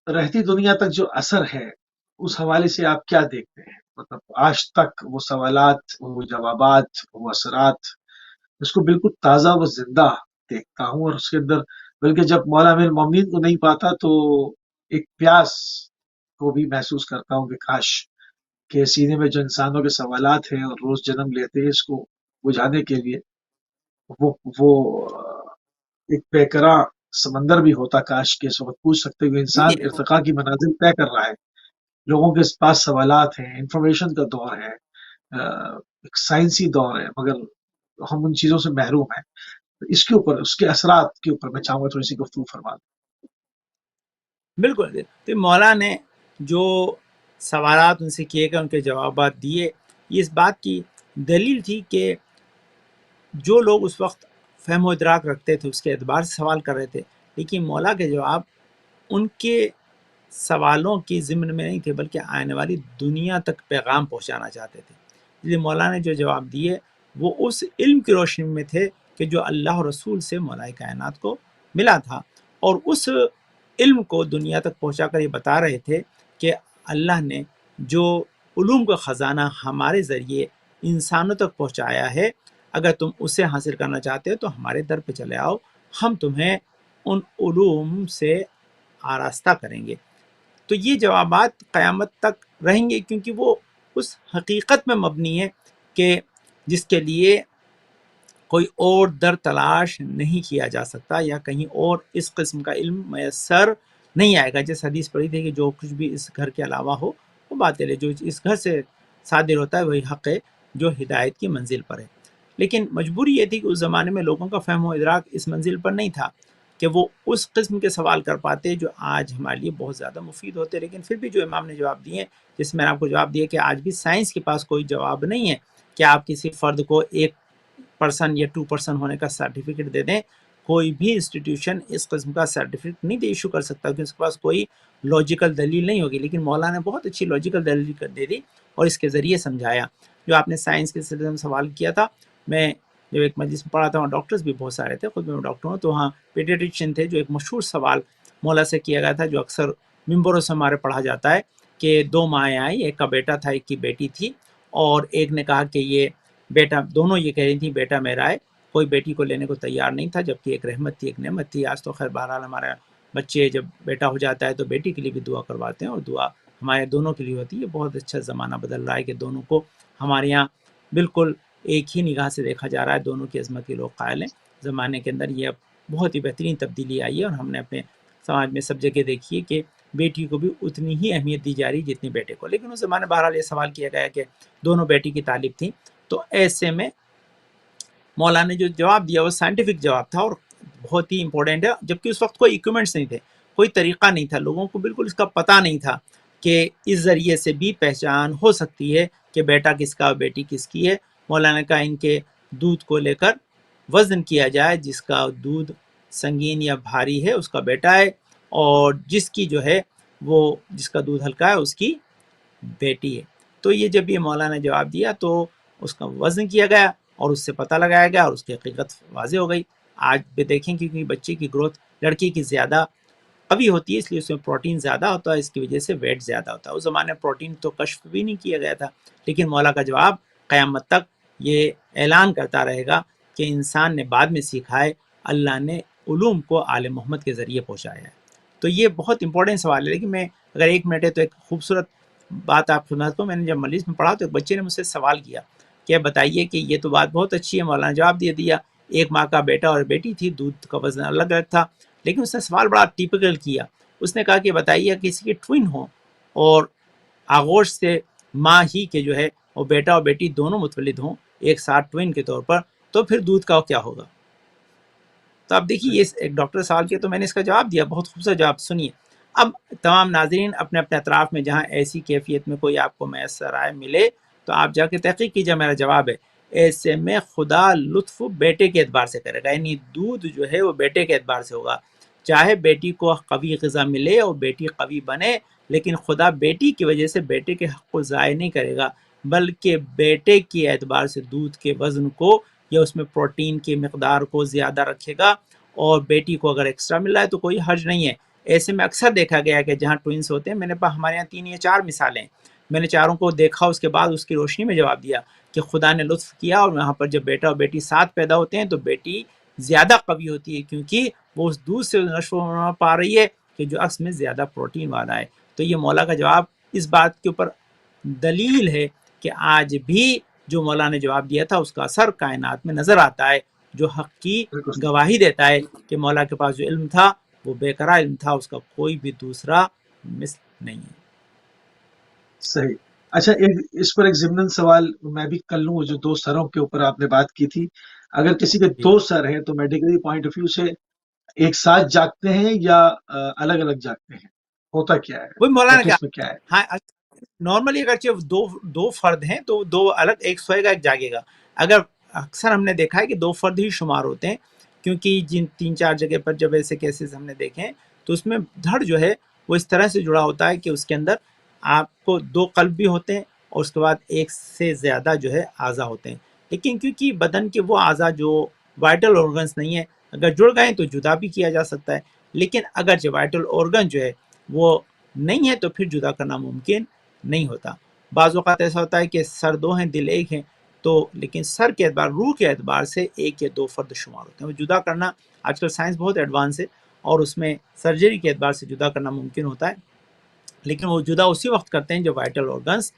رہتی دنیا تک جو اثر ہے اس حوالے سے آپ کیا دیکھتے ہیں؟ مطلب آج تک وہ سوالات، وہ جوابات، وہ اثرات، اس کو بالکل تازہ و زندہ دیکھتا ہوں. اور اس کے اندر بلکہ جب مولانا امیر المومنین کو نہیں پاتا تو ایک پیاس کو بھی محسوس کرتا ہوں کہ کاش کہ سینے میں جو انسانوں کے سوالات ہیں اور روز جنم لیتے ہیں اس کو بجھانے کے لیے وہ ایک بیکراں سمندر بھی ہوتا. کاش کہ اس وقت پوچھ سکتے کہ انسان ارتقاء کی منازل طے کر رہا ہے، لوگوں کے پاس سوالات ہیں، انفارمیشن کا دور ہے، ایک سائنسی دور ہے، مگر ہم ان چیزوں سے محروم ہیں. اس کے اوپر، اس کے اثرات کے اوپر میں چاہوں گا تھوڑی سی گفتگو فرما دیں. بالکل. تو مولا نے جو سوالات ان سے کیے گئے ان کے جوابات دیے، یہ اس بات کی دلیل تھی کہ جو لوگ اس وقت فہم و ادراک رکھتے تھے اس کے اعتبار سے سوال کر رہے تھے، لیکن مولا کے جواب ان کے سوالوں کی ضمن میں نہیں تھے، بلکہ آنے والی دنیا تک پیغام پہنچانا چاہتے تھے۔ اس لیے مولا نے جو جواب دیے وہ اس علم کی روشنی میں تھے کہ جو اللہ اور رسول سے مولا کائنات کو ملا تھا، اور اس علم کو دنیا تک پہنچا کر یہ بتا رہے تھے کہ اللہ نے جو علوم کا خزانہ ہمارے ذریعے انسانوں تک پہنچایا ہے، اگر تم اسے حاصل کرنا چاہتے ہو تو ہمارے در پہ چلے آؤ، ہم تمہیں ان علوم سے آراستہ کریں گے۔ تو یہ جوابات قیامت تک رہیں گے، کیونکہ وہ اس حقیقت میں مبنی ہے کہ جس کے لیے کوئی اور در تلاش نہیں کیا جا سکتا، یا کہیں اور اس قسم کا علم میسر نہیں آئے گا۔ جس حدیث پڑھی تھی کہ جو کچھ بھی اس گھر کے علاوہ ہو وہ باطل ہے، جو اس گھر سے صادر ہوتا ہے وہی حق ہے جو ہدایت کی منزل پر ہے۔ لیکن مجبوری یہ تھی کہ اس زمانے میں لوگوں کا فہم و ادراک اس منزل پر نہیں تھا کہ وہ اس قسم کے سوال کر پاتے جو آج ہمارے لیے بہت زیادہ مفید ہوتے۔ لیکن پھر بھی جو امام نے جواب دیے، جس میں نے آپ کو جواب دیا کہ آج بھی سائنس کے پاس کوئی جواب نہیں ہے کہ آپ کسی فرد کو 1% یا 2% ہونے کا سرٹیفکیٹ دے دیں۔ کوئی بھی انسٹیٹیوشن اس قسم کا سرٹیفکیٹ نہیں ایشو کر سکتا کہ اس کے پاس کوئی لاجیکل دلیل نہیں ہوگی، لیکن مولانا نے بہت اچھی لاجیکل دلیل دے دی اور اس کے ذریعے سمجھایا۔ جو آپ نے سائنس کے سلسلے میں سوال کیا تھا، میں جب ایک مجلس میں پڑھا تھا وہاں ڈاکٹرز بھی بہت سارے تھے، خود میں ڈاکٹر ہوں، تو وہاں پیڈیاٹریشین تھے، جو ایک مشہور سوال مولا سے کیا گیا تھا جو اکثر ممبروں سے ہمارے پڑھا جاتا ہے کہ 2 مائیں آئیں، ایک کا بیٹا تھا ایک کی بیٹی تھی، اور ایک نے کہا کہ یہ بیٹا، دونوں یہ کہہ رہی تھیں بیٹا میرا ہے، کوئی بیٹی کو لینے کو تیار نہیں تھا، جبکہ ایک رحمت تھی ایک نعمت تھی۔ آج تو خیر بہرحال ہمارا بچے جب بیٹا ہو جاتا ہے تو بیٹی کے لیے بھی دعا کرواتے ہیں، اور دعا ہمارے دونوں کے لیے ہوتی ہے۔ یہ بہت اچھا زمانہ بدل رہا ہے کہ دونوں کو ہمارے یہاں بالکل ایک ہی نگاہ سے دیکھا جا رہا ہے، دونوں کی عظمت کے لوگ قائل ہیں۔ زمانے کے اندر یہ اب بہت ہی بہترین تبدیلی آئی ہے، اور ہم نے اپنے سماج میں سب جگہ دیکھی ہے کہ بیٹی کو بھی اتنی ہی اہمیت دی جا رہی جتنی بیٹے کو۔ لیکن اس زمانے بہرحال یہ سوال کیا گیا کہ دونوں بیٹی کی طالب تھیں، تو ایسے میں مولانا نے جو جواب دیا وہ سائنٹیفک جواب تھا اور بہت ہی امپورٹنٹ ہے، جبکہ اس وقت کوئی ایکوپمنٹس نہیں تھے، کوئی طریقہ نہیں تھا، لوگوں کو بالکل اس کا پتہ نہیں تھا کہ اس ذریعے سے بھی پہچان ہو سکتی ہے کہ بیٹا کس کا اور بیٹی کس کی ہے۔ مولانا کا ان کے دودھ کو لے کر وزن کیا جائے، جس کا دودھ سنگین یا بھاری ہے اس کا بیٹا ہے، اور جس کی جو ہے وہ جس کا دودھ ہلکا ہے اس کی بیٹی ہے۔ تو یہ جب یہ مولانا نے جواب دیا تو اس کا وزن کیا گیا اور اس سے پتہ لگایا گیا اور اس کی حقیقت واضح ہو گئی۔ آج بھی دیکھیں کیونکہ بچے کی گروتھ لڑکی کی زیادہ قوی ہوتی ہے، اس لیے اس میں پروٹین زیادہ ہوتا ہے، اس کی وجہ سے ویٹ زیادہ ہوتا ہے۔ اس زمانے میں پروٹین تو کشف بھی نہیں کیا گیا تھا، لیکن مولا کا جواب قیامت تک یہ اعلان کرتا رہے گا کہ انسان نے بعد میں سیکھا ہے، اللہ نے علوم کو آل محمد کے ذریعے پہنچایا ہے۔ تو یہ بہت امپورٹنٹ سوال ہے، لیکن میں اگر 1 منٹ ہے تو ایک خوبصورت بات آپ سناتا ہوں۔ میں نے جب مجلس میں پڑھا تو ایک بچے نے مجھ سے سوال کیا کہ بتائیے کہ یہ تو بات بہت اچھی ہے، مولانا جواب دے دیا، ایک ماں کا بیٹا اور بیٹی تھی، دودھ کا وزن الگ الگ تھا، لیکن اس نے سوال بڑا ٹیپیکل کیا۔ اس نے کہا کہ بتائیے کسی کے ٹوین ہوں اور آغوش سے ماں ہی کے جو ہے وہ بیٹا اور بیٹی دونوں متولد ہوں ایک ساتھ ٹوین کے طور پر، تو پھر دودھ کا کیا ہوگا؟ تو اب دیکھیے یہ ایک ڈاکٹر سوال کیا تو میں نے اس کا جواب دیا، بہت خوبصورت جواب، سنیے۔ اب تمام ناظرین اپنے اپنے اطراف میں جہاں ایسی کیفیت میں کوئی آپ کو میسر آئے ملے تو آپ جا کے تحقیق کیجیے۔ میرا جواب ہے ایسے میں خدا لطف بیٹے کے اعتبار سے کرے گا، یعنی دودھ جو ہے وہ بیٹے کے اعتبار سے ہوگا، چاہے بیٹی کو قوی غذا ملے اور بیٹی قوی بنے، لیکن خدا بیٹی کی وجہ سے بیٹے کے حق کو ضائع نہیں کرے گا، بلکہ بیٹے کے اعتبار سے دودھ کے وزن کو یا اس میں پروٹین کی مقدار کو زیادہ رکھے گا، اور بیٹی کو اگر ایکسٹرا مل رہا ہے تو کوئی حرج نہیں ہے۔ ایسے میں اکثر دیکھا گیا ہے کہ جہاں ٹوئنس ہوتے ہیں، میں نے ہمارے یہاں 3 یا 4 مثالیں ہیں، میں نے چاروں کو دیکھا، اس کے بعد اس کی روشنی میں جواب دیا کہ خدا نے لطف کیا، اور وہاں پر جب بیٹا اور بیٹی ساتھ پیدا ہوتے ہیں تو بیٹی زیادہ قوی ہوتی ہے، کیونکہ وہ اس دودھ سے نشو و نما پا رہی ہے کہ جو عکس میں زیادہ پروٹین والا ہے۔ تو یہ مولا کا جواب اس بات کے اوپر دلیل ہے کہ آج بھی جو مولا نے جواب دیا تھا اس کا اثر کائنات میں نظر آتا ہے، جو حق کی بالکل گواہی دیتا ہے کہ مولا کے پاس جو علم تھا وہ بے قرار علم تھا، اس کا کوئی بھی دوسرا مثل نہیں ہے۔ صحیح۔ اچھا، اس پر ایک ضمن سوال میں بھی کر لوں، وہ جو 2 سروں کے اوپر آپ نے بات کی تھی، اگر کسی کے جی 2 سر ہیں تو میڈیکلی پوائنٹ آف ویو سے ایک ساتھ جاگتے ہیں یا الگ الگ جاگتے ہیں؟ ہوتا کیا ہے وہی مولانا پریکٹس میں کہا. کیا ہے؟ ہاں نارملی اگرچہ دو فرد ہیں تو دو الگ، ایک سوئے گا ایک جاگے گا. اگر اکثر ہم نے دیکھا ہے کہ دو فرد ہی شمار ہوتے ہیں، کیونکہ جن 3-4 جگہ پر جب ایسے کیسز ہم نے دیکھے ہیں تو اس میں دھڑ جو ہے وہ اس طرح سے جڑا ہوتا ہے کہ اس کے اندر آپ کو 2 قلب بھی ہوتے ہیں اور اس کے بعد ایک سے زیادہ جو ہے اعضا ہوتے ہیں. لیکن کیونکہ بدن کے وہ اعضا جو وائٹل آرگنس نہیں ہیں، اگر جڑ گئے تو جدا بھی کیا جا سکتا ہے. لیکن اگر جو وائٹل آرگن جو ہے وہ نہیں ہے تو پھر جدا کرنا ممکن نہیں ہوتا. بعض اوقات ایسا ہوتا ہے کہ سر 2 ہیں دل 1 ہے، تو لیکن سر کے اعتبار، روح کے اعتبار سے 1 یا 2 فرد شمار ہوتے ہیں. وہ جدا کرنا، آج کل سائنس بہت ایڈوانس ہے اور اس میں سرجری کے اعتبار سے جدا کرنا ممکن ہوتا ہے، لیکن وہ جدا اسی وقت کرتے ہیں جب وائٹل آرگنس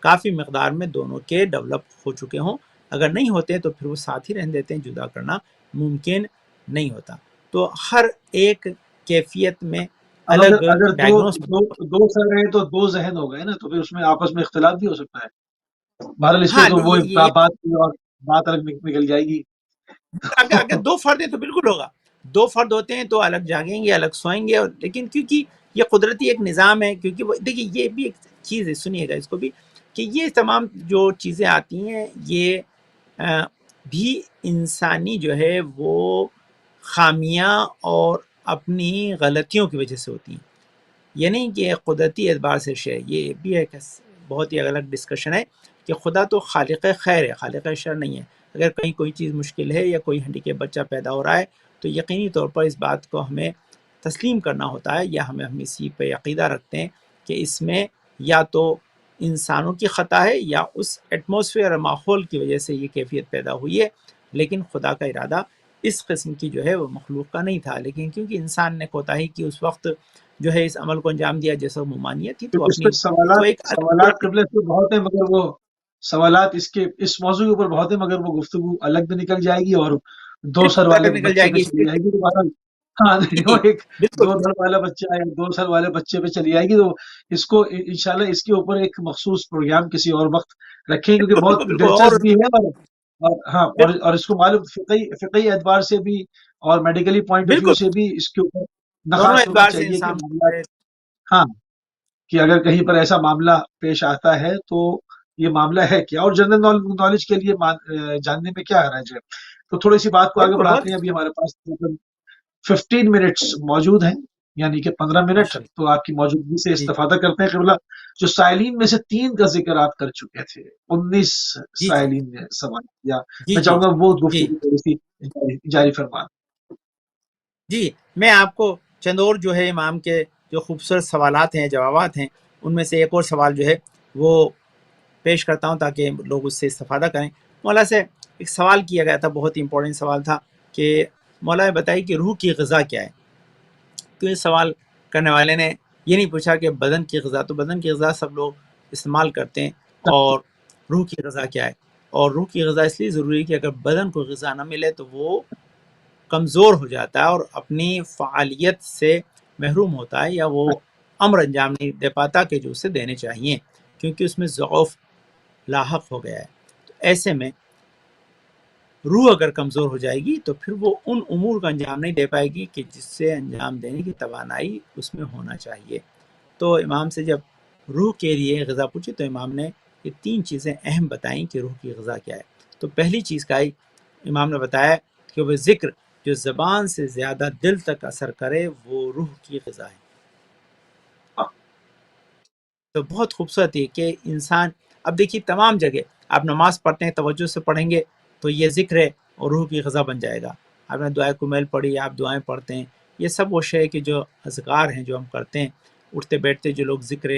کافی مقدار میں دونوں کے ڈیولپ ہو چکے ہوں. اگر نہیں ہوتے تو پھر وہ ساتھ ہی رہنے دیتے ہیں، جدا کرنا ممکن نہیں ہوتا. تو ہر ایک کیفیت میں اب الگ اگر ڈائگنوس. دو سر ہیں تو 2 ذہن ہو گئے نا، تو پھر اس میں آپس میں اختلاف بھی ہو سکتا ہے. بہرحال اس پہ ہاں تو وہ یہ بات کی اور بات الگ نکل جائے گی. اگر 2 فرد ہیں تو بالکل ہوگا. 2 فرد ہوتے ہیں تو الگ جاگیں گے، الگ سوئیں گے. لیکن کیونکہ یہ قدرتی ایک نظام ہے، کیونکہ وہ دیکھیے یہ بھی ایک چیز ہے، سنیے گا اس کو بھی، کہ یہ تمام جو چیزیں آتی ہیں یہ بھی انسانی جو ہے وہ خامیاں اور اپنی غلطیوں کی وجہ سے ہوتی ہیں. یہ نہیں کہ قدرتی اعتبار سے شے. یہ بھی ایک بہت ہی الگ ڈسکشن ہے کہ خدا تو خالق خیر ہے، خالق شر نہیں ہے. اگر کہیں کوئی چیز مشکل ہے یا کوئی ہینڈیکیپ بچہ پیدا ہو رہا ہے تو یقینی طور پر اس بات کو ہمیں تسلیم کرنا ہوتا ہے، یا ہم اسی پہ عقیدہ رکھتے ہیں کہ اس میں یا تو انسانوں کی خطا ہے یا اس ایٹماسفیئر اور ماحول کی وجہ سے یہ کیفیت پیدا ہوئی ہے. لیکن خدا کا ارادہ اس قسم کی جو ہے وہ مخلوق کا نہیں تھا. لیکن کیونکہ انسان نے کوتاہی کی اس وقت جو ہے اس عمل کو انجام دیا جیسا ممانعت تھی، تو اس پہ اپنی تو ایک سوالات قبلہ سے بہت ہیں، مگر وہ سوالات اس موضوع کے اوپر بہت ہیں، مگر وہ گفتگو الگ بھی نکل جائے گی اور 2 سر بالکل والے الگ نکل بچے جائے پہ گی. چلی جائے گی. تو ہاں وہ جی ایک بالکل 2 دھڑ والا بچہ ہے، 2 سر والے بچے پہ چلی جائے گی. تو اس کو انشاءاللہ اس کے اوپر ایک مخصوص پروگرام کسی اور وقت رکھیں، کیونکہ بالکل بہت بالکل بالکل اور دلچسپ بھی ہے. اور ہاں بالکل اور اس کو معلوم فقہی اعتبار سے بھی اور میڈیکلی پوائنٹ آف ویو بالکل سے بھی اس کے اوپر دونوں نخاس ہونا اعتبار سے چاہیے کہ انسان معاملات. ہاں کہ اگر کہیں پر ایسا معاملہ پیش آتا ہے تو یہ معاملہ ہے کیا، اور جنرل نالج کے لیے جاننے میں کیا حرج ہے. تو تھوڑی سی بات کو آگے بالکل بہت بڑھاتے ہیں. ابھی ہمارے پاس 15 منٹس موجود ہیں، یعنی کہ 15 منٹ. ماشاء اللہ. تو آپ کی موجودگی سے جی استفادہ کرتے ہیں. قبلہ جو سائلین میں سے 3 کا ذکر آپ کر چکے تھے، 19 جی جی سائلین نے سوال کیا. جی میں جی چاہوں گا وہ جی گفتگو تھوڑی سی جاری فرمان. جی میں آپ کو چند اور جو ہے امام کے جو خوبصورت سوالات ہیں، جوابات ہیں، ان میں سے ایک اور سوال جو ہے وہ پیش کرتا ہوں تاکہ لوگ اس سے استفادہ کریں. مولا سے ایک سوال کیا گیا تھا، بہت ہی امپورٹنٹ سوال تھا کہ مولا بتائیے کہ روح کی غذا کیا ہے. تو یہ سوال کرنے والے نے یہ نہیں پوچھا کہ بدن کی غذا، تو بدن کی غذا سب لوگ استعمال کرتے ہیں، اور روح کی غذا کیا ہے. اور روح کی غذا اس لیے ضروری ہے کہ اگر بدن کو غذا نہ ملے تو وہ کمزور ہو جاتا ہے اور اپنی فعالیت سے محروم ہوتا ہے، یا وہ امر انجام نہیں دے پاتا کہ جو اسے دینے چاہیے، کیونکہ اس میں ضعف لاحق ہو گیا ہے. تو ایسے میں روح اگر کمزور ہو جائے گی تو پھر وہ ان امور کا انجام نہیں دے پائے گی کہ جس سے انجام دینے کی توانائی اس میں ہونا چاہیے. تو امام سے جب روح کے لیے غذا پوچھی تو امام نے یہ 3 چیزیں اہم بتائیں کہ روح کی غذا کیا ہے. تو پہلی چیز کا امام نے بتایا کہ وہ ذکر جو زبان سے زیادہ دل تک اثر کرے وہ روح کی غذا ہے. تو بہت خوبصورت ہے کہ انسان، اب دیکھیے تمام جگہ آپ نماز پڑھتے ہیں، توجہ سے پڑھیں گے تو یہ ذکر ہے اور روح کی غذا بن جائے گا. آپ نے دعائے کمیل پڑھی، آپ دعائیں پڑھتے ہیں، یہ سب وہ شے کہ جو اذکار ہیں جو ہم کرتے ہیں، اٹھتے بیٹھتے جو لوگ ذکر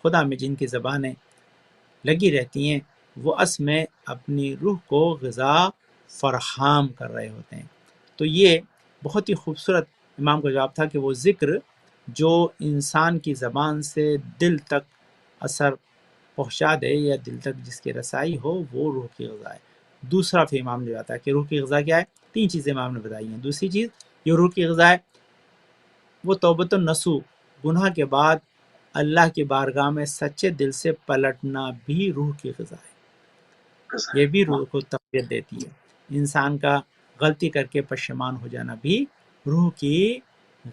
خدا میں جن کی زبانیں لگی رہتی ہیں وہ اصل میں اپنی روح کو غذا فراہم کر رہے ہوتے ہیں. تو یہ بہت ہی خوبصورت امام کا جواب تھا کہ وہ ذکر جو انسان کی زبان سے دل تک اثر پہنچا دے یا دل تک جس کی رسائی ہو وہ روح کی غذا ہے. دوسرا پھر امام نے بتایا کہ روح کی غذا کیا ہے. 3 چیزیں امام نے بتائی ہیں. دوسری چیز یہ روح کی غذا ہے وہ توبۃ النصوح، گناہ کے بعد اللہ کی بارگاہ میں سچے دل سے پلٹنا بھی روح کی غذا ہے. یہ بھی روح کو تقویت دیتی ہے. انسان کا غلطی کر کے پشیمان ہو جانا بھی روح کی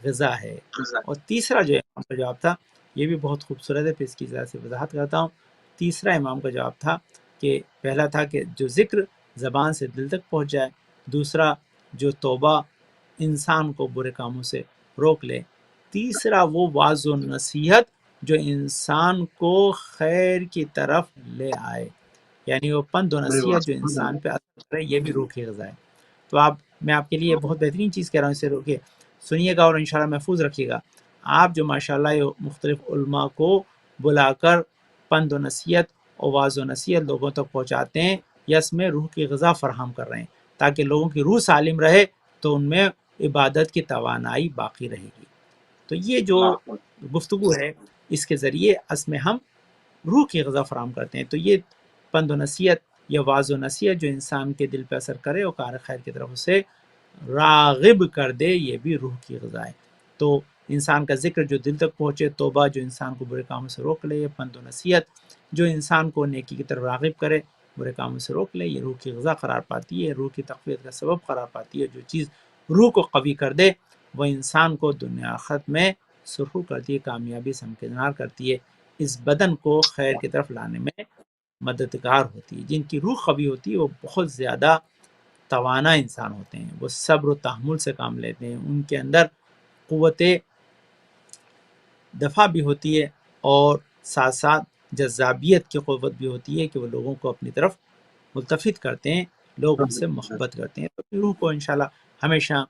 غذا ہے۔ اور تیسرا جو امام کا جواب تھا یہ بھی بہت خوبصورت ہے، پھر اس کی ذرا سے وضاحت کرتا ہوں۔ تیسرا امام کا جواب تھا کہ پہلا تھا کہ جو ذکر زبان سے دل تک پہنچ جائے، دوسرا جو توبہ انسان کو برے کاموں سے روک لے، تیسرا وہ واعظ و نصیحت جو انسان کو خیر کی طرف لے آئے، یعنی وہ پند و نصیحت جو انسان پہ اثر کرے، یہ بھی روح کی غذا ہے۔ تو میں آپ کے لیے بہت بہترین چیز کہہ رہا ہوں، اسے روکے سنیے گا اور انشاءاللہ محفوظ رکھیے گا۔ آپ جو ماشاءاللہ یہ مختلف علماء کو بلا کر پند و نصیحت اور واعظ و نصیحت لوگوں تک پہنچاتے ہیں، یا اس میں روح کی غذا فراہم کر رہے ہیں تاکہ لوگوں کی روح سالم رہے تو ان میں عبادت کی توانائی باقی رہے گی۔ تو یہ جو گفتگو ہے اس کے ذریعے اس میں ہم روح کی غذا فراہم کرتے ہیں۔ تو یہ پند و نصیحت یا واعظ و نصیحت جو انسان کے دل پہ اثر کرے اور کار خیر کی طرف اسے راغب کر دے، یہ بھی روح کی غذا ہے۔ تو انسان کا ذکر جو دل تک پہنچے، توبہ جو انسان کو برے کاموں سے روک لے، پند و نصیحت جو انسان کو نیکی کی طرف راغب کرے، برے کاموں سے روک لے، یہ روح کی غذا قرار پاتی ہے، روح کی تقویت کا سبب قرار پاتی ہے۔ جو چیز روح کو قوی کر دے وہ انسان کو دنیا آخرت میں سرخرو کرتی ہے، کامیابی سے ہمکنار کرتی ہے، اس بدن کو خیر کی طرف لانے میں مددگار ہوتی ہے۔ جن کی روح قوی ہوتی ہے وہ بہت زیادہ توانا انسان ہوتے ہیں، وہ صبر و تحمل سے کام لیتے ہیں، ان کے اندر قوت دفع بھی ہوتی ہے اور ساتھ ساتھ جذابیت کی قوت بھی ہوتی ہے کہ وہ لوگوں کو اپنی طرف ملتفت کرتے ہیں، لوگ ان سے محبت کرتے ہیں۔ تو اپنی روح کو انشاءاللہ ہمیشہ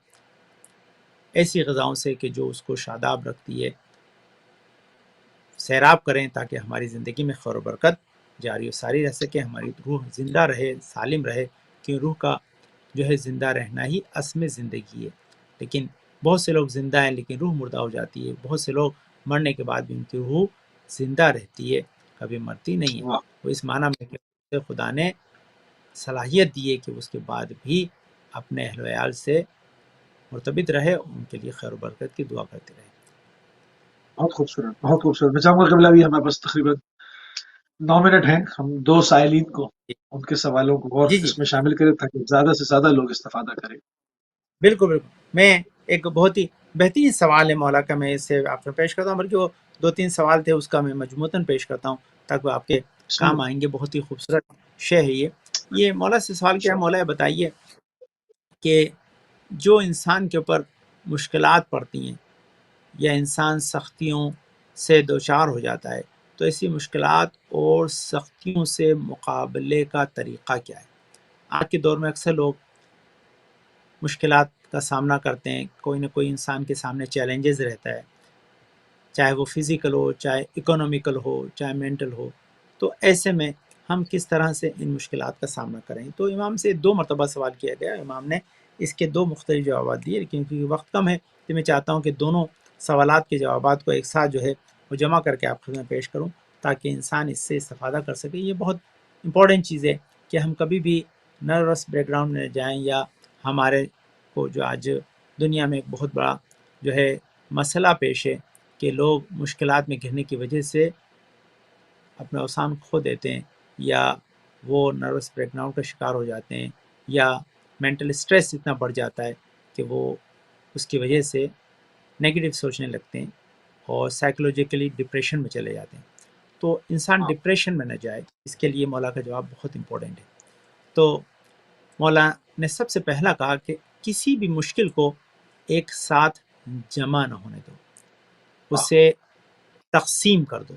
ایسی غذاؤں سے کہ جو اس کو شاداب رکھتی ہے سیراب کریں تاکہ ہماری زندگی میں خیر و برکت جاری و ساری رہ سکے، ہماری روح زندہ رہے، سالم رہے، کہ روح کا جو ہے زندہ رہنا ہی اصل میں زندگی ہے۔ لیکن بہت سے لوگ زندہ ہیں لیکن روح مردہ ہو جاتی ہے، بہت سے لوگ مرنے کے بعد بھی ان کی روح زندہ رہتی ہے، کبھی مرتی نہیں ہے۔ وہ اس معنی میں کہ خدا نے صلاحیت دی ہے کہ اس کے بعد بھی اپنے اہل و عیال سے مرتبط رہے، ان کے لیے خیر و برکت کی دعا کرتے رہے۔ بہت خوبصورت، بہت خوبصورت۔ میں چاہوں گا قبلہ بھی ہمارے پاس تقریباً 9 منٹ ہیں، ہم 2 سائلین کو ان کے سوالوں کو اور جی اس میں شامل کریں تاکہ زیادہ سے زیادہ لوگ استفادہ کریں۔ بالکل بالکل، میں ایک بہت ہی بہترین سوال ہے مولا کا، میں اسے آپ کو پیش کرتا ہوں، بلکہ وہ 2-3 سوال تھے، اس کا میں مجموعاً پیش کرتا ہوں تاکہ وہ آپ کے بسم کام اللہ۔ آئیں گے۔ بہت ہی خوبصورت شے ہے یہ مولا سے سوال کیا ہے، مولا بتائیے کہ جو انسان کے اوپر مشکلات پڑتی ہیں یا انسان سختیوں سے دوچار ہو جاتا ہے، تو ایسی مشکلات اور سختیوں سے مقابلے کا طریقہ کیا ہے؟ آج کے دور میں اکثر لوگ مشکلات کا سامنا کرتے ہیں، کوئی نہ کوئی انسان کے سامنے چیلنجز رہتا ہے، چاہے وہ فزیکل ہو، چاہے اکنومیکل ہو، چاہے مینٹل ہو۔ تو ایسے میں ہم کس طرح سے ان مشکلات کا سامنا کریں؟ تو امام سے 2 مرتبہ سوال کیا گیا، امام نے اس کے 2 مختلف جوابات دیے، لیکن کیونکہ وقت کم ہے تو میں چاہتا ہوں کہ دونوں سوالات کے جوابات کو ایک ساتھ جو ہے وہ جمع کر کے آپ کے سامنے پیش کروں تاکہ انسان اس سے استفادہ کر سکے۔ یہ بہت امپورٹنٹ چیز ہے کہ ہم کبھی بھی نروس بیک گراؤنڈ میں جائیں، یا ہمارے کو جو آج دنیا میں ایک بہت بڑا جو ہے مسئلہ پیش ہے کہ لوگ مشکلات میں گھرنے کی وجہ سے اپنا اوسان کھو دیتے ہیں، یا وہ نروس بریک ڈاؤن کا شکار ہو جاتے ہیں، یا مینٹل اسٹریس اتنا بڑھ جاتا ہے کہ وہ اس کی وجہ سے نیگیٹو سوچنے لگتے ہیں اور سائیکولوجیکلی ڈپریشن میں چلے جاتے ہیں۔ تو انسان ڈپریشن میں نہ جائے، اس کے لیے مولا کا جواب بہت امپورٹنٹ ہے۔ تو مولا نے سب سے پہلا کہا کہ کسی بھی مشکل کو ایک ساتھ جمع نہ ہونے دو، اسے تقسیم کر دو۔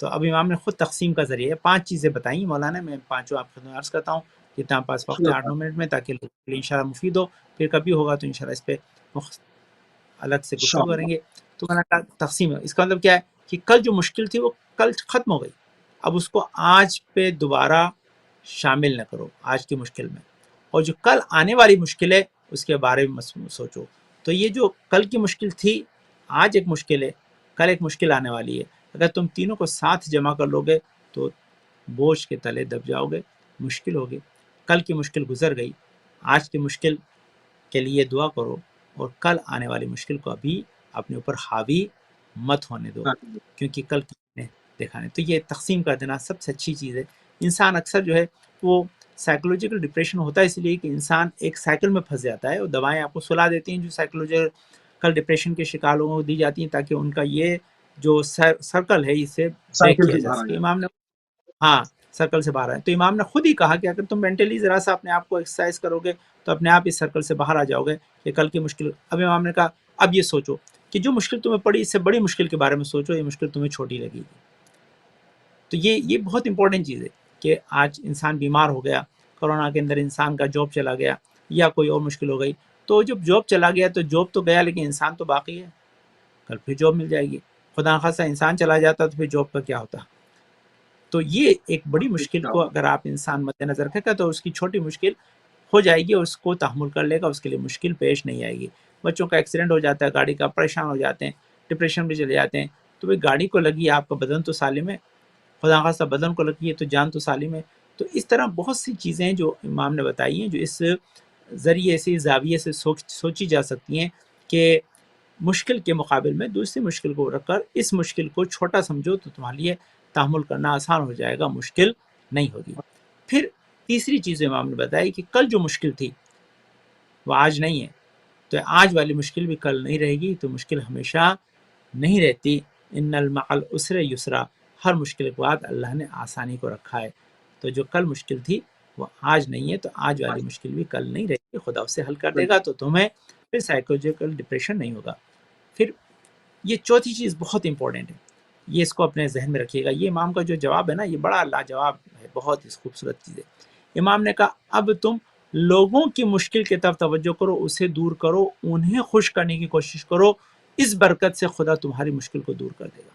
تو اب امام نے خود تقسیم کا ذریعہ 5 چیزیں بتائیں مولانا، میں پانچوں آپ کو عرض کرتا ہوں جتنا آپ پاس وقت ہے 8-9 منٹ میں، تاکہ لوگوں کے لیے انشاءاللہ مفید ہو، پھر کبھی ہوگا تو انشاءاللہ اس پہ الگ سے گفتگو کریں گے۔ تو میں نے کہا تقسیم ہے، اس کا مطلب کیا ہے کہ کل جو مشکل تھی وہ کل ختم ہو گئی، اب اس کو آج پہ دوبارہ شامل نہ کرو آج کی مشکل میں، اور جو کل آنے والی مشکل ہے اس کے بارے میں سوچو۔ تو یہ جو کل کی مشکل تھی، آج ایک مشکل ہے، کل ایک مشکل آنے والی ہے، اگر تم تینوں کو ساتھ جمع کر لو گے تو بوجھ کے تلے دب جاؤ گے، مشکل ہوگی۔ کل کی مشکل گزر گئی، آج کی مشکل کے لیے دعا کرو، اور کل آنے والی مشکل کو ابھی اپنے اوپر حاوی مت ہونے دو، کیونکہ کل نے دیکھا نہیں۔ تو یہ تقسیم کر دینا سب سے اچھی چیز ہے۔ انسان اکثر جو ہے وہ سائیکولوجیکل ڈپریشن ہوتا ہے اس لیے کہ انسان ایک سائیکل میں پھنس جاتا ہے، اور دوائیں آپ کو سلا دیتی ہیں جو سائیکولوجیکل کل ڈپریشن کے شکار لوگوں کو دی جاتی ہیں تاکہ ان کا یہ جو سرکل ہے اسے بریک سائیکل کیا سے جا باہر آ سکے. جائے. امام نے ہاں سرکل سے باہر آئے. تو امام نے خود ہی کہا کہ اگر تم مینٹلی ذرا سا اپنے آپ کو ایکسرسائز کرو گے تو اپنے آپ اس سرکل سے باہر آ جاؤ گے کہ کل کی مشکل. اب امام نے کہا اب یہ سوچو کہ جو مشکل تمہیں پڑی اس سے بڑی مشکل کے بارے میں سوچو, یہ مشکل تمہیں چھوٹی لگے گی. تو یہ بہت امپورٹنٹ چیز ہے کہ آج انسان بیمار ہو گیا, کورونا کے اندر انسان کا جاب چلا گیا یا کوئی اور مشکل ہو گئی, تو جب جاب چلا گیا تو جاب تو گیا لیکن انسان تو باقی ہے, کل پھر جاب مل جائے گی. خدا نخواستہ انسان چلا جاتا تو پھر جاب کا کیا ہوتا. تو یہ ایک بڑی مشکل کو اگر آپ انسان مد نظر رکھے گا تو اس کی چھوٹی مشکل ہو جائے گی اور اس کو تحمل کر لے گا, اس کے لیے مشکل پیش نہیں آئے گی. بچوں کا ایکسیڈنٹ ہو جاتا ہے گاڑی کا, پریشان ہو جاتے ہیں, ڈپریشن میں چلے جاتے ہیں, تو بھائی گاڑی کو لگی, آپ کا بدن تو سالم ہے, خدا خاصہ بدن کو لگی ہے تو جان تو سالم ہے. تو اس طرح بہت سی چیزیں ہیں جو امام نے بتائی ہیں جو اس ذریعے سے زاویے سے سوچی جا سکتی ہیں کہ مشکل کے مقابل میں دوسری مشکل کو رکھ کر اس مشکل کو چھوٹا سمجھو تو تمہارے لیے تحمل کرنا آسان ہو جائے گا, مشکل نہیں ہوگی. پھر تیسری چیز امام نے بتائی کہ کل جو مشکل تھی وہ آج نہیں ہے, تو آج والی مشکل بھی کل نہیں رہے گی, تو مشکل ہمیشہ نہیں رہتی. ان المع العسر یسرا, ہر مشکل کے بعد اللہ نے آسانی کو رکھا ہے. تو جو کل مشکل تھی وہ آج نہیں ہے, تو آج والی مشکل بھی کل نہیں رہے گی, خدا اسے حل کر دے گا, تو تمہیں پھر سائیکولوجیکل ڈپریشن نہیں ہوگا. پھر یہ چوتھی چیز بہت امپورٹنٹ ہے, یہ اس کو اپنے ذہن میں رکھیے گا. یہ امام کا جو جواب ہے نا, یہ بڑا لاجواب ہے, بہت ہی خوبصورت چیز ہے. امام نے کہا اب تم لوگوں کی مشکل کی طرف توجہ کرو, اسے دور کرو, انہیں خوش کرنے کی کوشش کرو, اس برکت سے خدا تمہاری مشکل کو دور کر دے گا.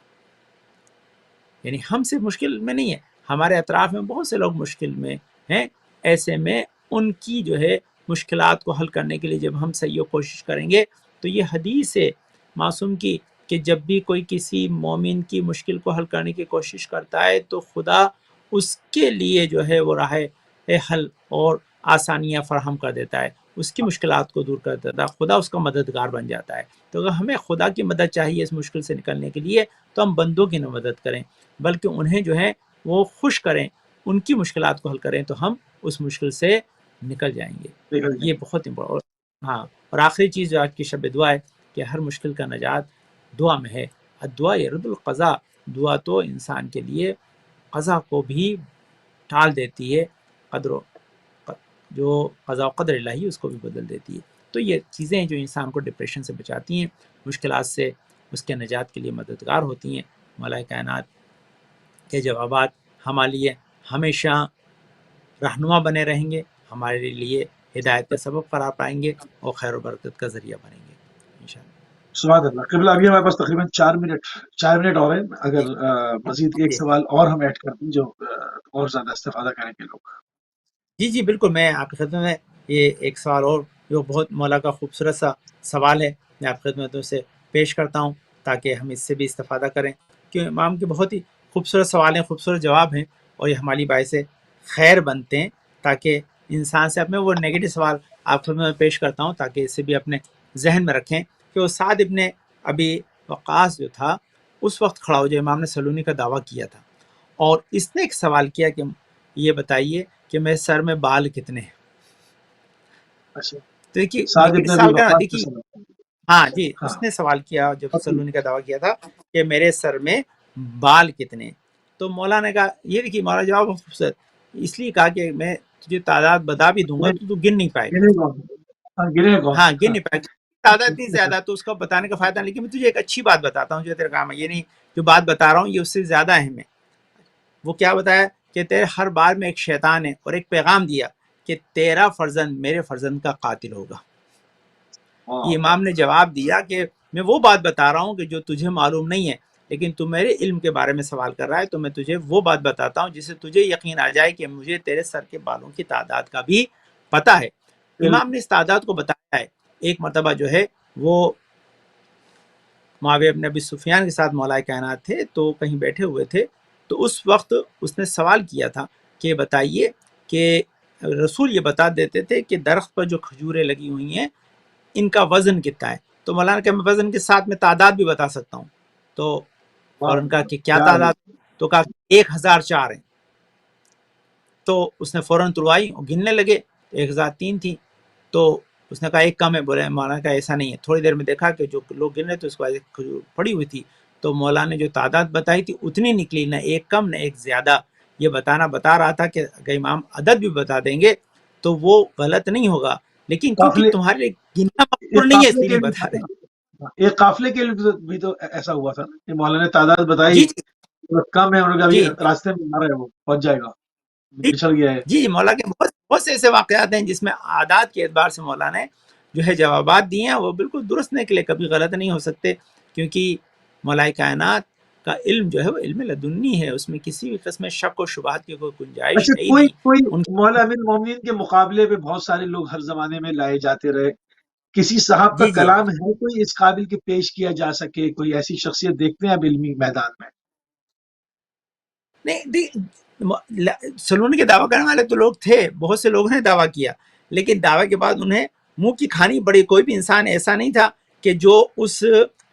یعنی ہم صرف مشکل میں نہیں ہیں, ہمارے اطراف میں بہت سے لوگ مشکل میں ہیں. ایسے میں ان کی جو ہے مشکلات کو حل کرنے کے لیے جب ہم صحیح کوشش کریں گے, تو یہ حدیث ہے معصوم کی کہ جب بھی کوئی کسی مومن کی مشکل کو حل کرنے کی کوشش کرتا ہے تو خدا اس کے لیے جو ہے وہ راہ حل اور آسانیاں فراہم کر دیتا ہے, اس کی مشکلات کو دور کر دیتا ہے, خدا اس کا مددگار بن جاتا ہے. تو اگر ہمیں خدا کی مدد چاہیے اس مشکل سے نکلنے کے لیے, تو ہم بندوں کی نہ مدد کریں بلکہ انہیں جو ہے وہ خوش کریں, ان کی مشکلات کو حل کریں, تو ہم اس مشکل سے نکل جائیں گے. یہ بہت امپورٹنٹ. ہاں, اور آخری چیز جو آج کی شب دعا ہے کہ ہر مشکل کا نجات دعا میں ہے. دعا یرد القضاء, دعا تو انسان کے لیے قضا کو بھی ٹال دیتی ہے, جو قضا و قدر الہی اس کو بھی بدل دیتی ہے. تو یہ چیزیں جو انسان کو ڈپریشن سے بچاتی ہیں, مشکلات سے اس کے نجات کے لیے مددگار ہوتی ہیں. مولا کائنات کے جوابات ہمارے لیے ہمیشہ رہنما بنے رہیں گے, ہمارے لیے ہدایت کا سبب قرار پائیں گے اور خیر و برکت کا ذریعہ بنیں گے انشاءاللہ. سبحان اللہ. قبلہ ابھی ہمارے پاس تقریباً 4 منٹ اور ہیں, اگر مزید ایک سوال اور ہم ایڈ کر دیں جو اور زیادہ استفادہ کریں گے لوگ. جی بالکل, میں آپ کی خدمت میں یہ ایک سوال اور جو بہت مولا کا خوبصورت سا سوال ہے میں آپ کی خدمت سے پیش کرتا ہوں تاکہ ہم اس سے بھی استفادہ کریں, کہ امام کے بہت ہی خوبصورت سوال ہیں, خوبصورت جواب ہیں, اور یہ ہماری باعث خیر بنتے ہیں, تاکہ انسان سے اپنے وہ نیگیٹو سوال آپ خدمت میں پیش کرتا ہوں تاکہ اسے بھی اپنے ذہن میں رکھیں کہ وہ سعد ابن ابی وقاص جو تھا اس وقت کھڑا ہو جو امام نے سلونی کا دعویٰ کیا تھا, اور اس نے ایک سوال کیا کہ یہ بتائیے کہ میرے سر میں بال کتنے ہیں. اچھا, تو دیکھیے سعد نیگیٹو ابن ابی سوال کا وقاص دیکھیے, سے ہاں جی, ہاں اس نے سوال کیا جب سلونی کا دعویٰ کیا تھا کہ میرے سر میں بال کتنے, تو مولانا نے کہا یہ دیکھیے مولانا جواب بہت خوبصورت, اس لیے کہا کہ میں تجھے تعداد بتا بھی دوں گا تو گن نہیں پائے گا. ہاں گن نہیں پائے گا, تعداد اتنی زیادہ تو اس کا بتانے کا فائدہ نہیں, لیکن میں تجھے ایک اچھی بات بتاتا ہوں جو تیرے کام ہے, یہ نہیں جو بات بتا رہا ہوں یہ اس سے زیادہ اہم ہے. وہ کیا بتایا کہ تیرے ہر بار میں ایک شیطان ہے, اور ایک پیغام دیا کہ تیرا فرزند میرے فرزند کا قاتل ہوگا. یہ امام نے جواب دیا کہ میں وہ بات بتا رہا ہوں کہ جو تجھے معلوم نہیں ہے, لیکن تو میرے علم کے بارے میں سوال کر رہا ہے, تو میں تجھے وہ بات بتاتا ہوں جس سے تجھے یقین آ جائے کہ مجھے تیرے سر کے بالوں کی تعداد کا بھی پتہ ہے. امام نے اس تعداد کو بتایا ہے. ایک مرتبہ جو ہے وہ معاویہ بن ابی سفیان کے ساتھ مولا کائنات تھے, تو کہیں بیٹھے ہوئے تھے, تو اس وقت اس نے سوال کیا تھا کہ بتائیے کہ رسول یہ بتا دیتے تھے کہ درخت پر جو کھجوریں لگی ہوئی ہیں ان کا وزن کتنا ہے, تو مولانا کہ میں وزن کے ساتھ میں تعداد بھی بتا سکتا ہوں. تو فوراً کہا کہ کیا تعداد, تو کہا 1004 ہیں. تو اس نے فوراً تروائی اور گننے لگے, 1003 تھی. تو اس نے کہا ایک کم ہے. بولے مولانا کا ایسا نہیں ہے. تھوڑی دیر میں دیکھا کہ جو لوگ گن رہے تھے اس کے بعد ایک کھجور پڑی ہوئی تھی, تو مولانا نے جو تعداد بتائی تھی اتنی نکلی, نہ ایک کم نہ ایک زیادہ. یہ بتا رہا تھا کہ اگر امام عدد بھی بتا دیں گے تو وہ غلط نہیں ہوگا, لیکن کیونکہ قافلے تمہارے لیے گننا مقبول ایک نہیں ہے اس قافلے لیے کے نہیں بتا رہے. ایک قافلے کے لیے بھی تو ایسا ہوا تھا کہ مولانا نے تعداد بتائی, جی جی کم ہے, انہوں نے کہا جی ابھی راستے میں آ رہا ہے, وہ پہنچ جائے گا, جی پچھڑ گیا ہے. جی مولا کے بہت سے ایسے واقعات ہیں جس میں عادات کے اعتبار سے مولانا نے جو ہے جوابات دیے ہیں, وہ بالکل درست نکلے, کبھی غلط نہیں ہو سکتے, کیونکہ مولا کائنات کا علم جو ہے وہ علم لدنی ہے, اس میں کسی بھی قسم شک و شبہات کی کوئی گنجائش اچھا, ہے ہی کوئی نہیں. کوئی ان مولا امیر المومنین کے مقابلے پہ بہت سارے لوگ ہر زمانے میں لائے جاتے رہے, کسی صاحب کا جی جی کلام ہے کوئی اس قابل کے پیش کیا جا سکے, کوئی ایسی شخصیت دیکھتے ہیں اب علمی میدان میں؟ نہیں, سلون کے دعویٰ کرنے والے تو لوگ تھے, بہت سے لوگوں نے دعویٰ کیا, لیکن دعوے کے بعد انہیں منہ کی کھانی پڑی. کوئی بھی انسان ایسا نہیں تھا کہ جو اس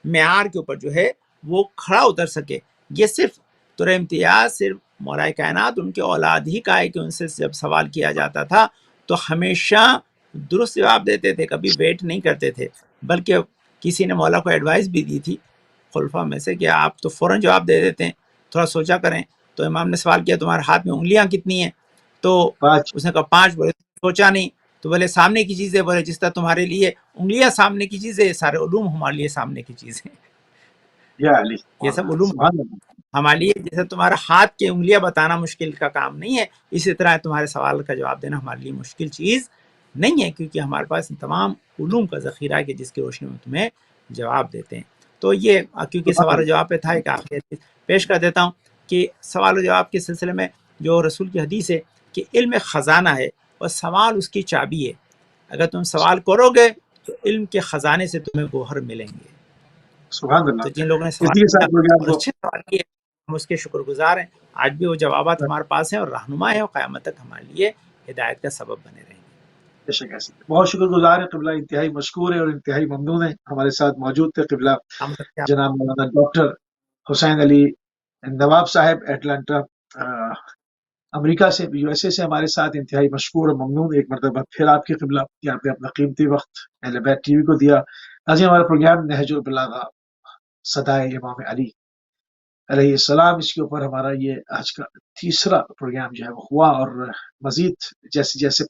معیار کے اوپر جو ہے وہ کھڑا اتر سکے. یہ صرف طور امتیاز صرف مولا کائنات ان کے اولاد ہی کا ہے کہ ان سے جب سوال کیا جاتا تھا تو ہمیشہ درست جواب دیتے تھے, کبھی ویٹ نہیں کرتے تھے. بلکہ کسی نے مولا کو ایڈوائس بھی دی تھی خلفاء میں سے کہ آپ تو فوراً جواب دے دیتے ہیں, تھوڑا سوچا کریں. تو امام نے سوال کیا تمہارے ہاتھ میں انگلیاں کتنی ہیں؟ تو پانچ. اس نے کہا 5. بولے سوچا نہیں. تو بولے سامنے کی چیزیں, بولے جس طرح تمہارے لیے انگلیاں سامنے کی چیزیں, سارے علوم ہمارے لیے سامنے کی چیزیں. یا علی, یہ سب علوم سبحان اللہ. ہمارے لیے, جیسے تمہارا ہاتھ کی انگلیاں بتانا مشکل کا کام نہیں ہے, اسی طرح تمہارے سوال کا جواب دینا ہمارے لیے مشکل چیز نہیں ہے, کیونکہ ہمارے پاس تمام علوم کا ذخیرہ ہے کہ جس کی روشنی میں تمہیں جواب دیتے ہیں. تو یہ کیونکہ سبحان سوال و اللہ. جواب پہ تھا, ایک آخری حدیث پیش کر دیتا ہوں کہ سوال و جواب کے سلسلے میں جو رسول کی حدیث ہے کہ علم خزانہ ہے اور سوال اس کی چابی ہے. اگر تم سوال کرو گے تو علم کے خزانے سے تمہیں گوہر ملیں گے. سبحان اللہ. تو جن لوگوں نے سوال اسی کے کیا ساتھ پروگرام اور کو اچھے سوال کیے ہم اس کے شکر گزار ہیں. آج بھی وہ جوابات ہمارے پاس ہیں اور رہنما ہے, اور قیامت تک ہمارے لیے ہدایت کا سبب بنے رہیں گے. بے شک ایسے بہت شکر گزار ہے. قبلہ انتہائی مشکور ہے اور انتہائی ممنون ہے. ہمارے ساتھ موجود تھے قبلہ ہم سب کیا جناب مولانا ڈاکٹر حسین علی نواب صاحب, ایٹلانٹا امریکہ سے, یو ایس اے سے ہمارے ساتھ. انتہائی مشکور اور ممنون ایک مرتبہ پھر آپ کی قبلہ کہ آپ نے اپنا قیمتی وقت اہل بیت ٹی وی کو دیا. ناظرین, ہمارا پروگرام نہج البلاغہ صدائے امام علی علیہ السلام, اس کے اوپر ہمارا یہ آج کا تیسرا پروگرام جو ہے وہ ہوا, اور مزید جیسے جیسے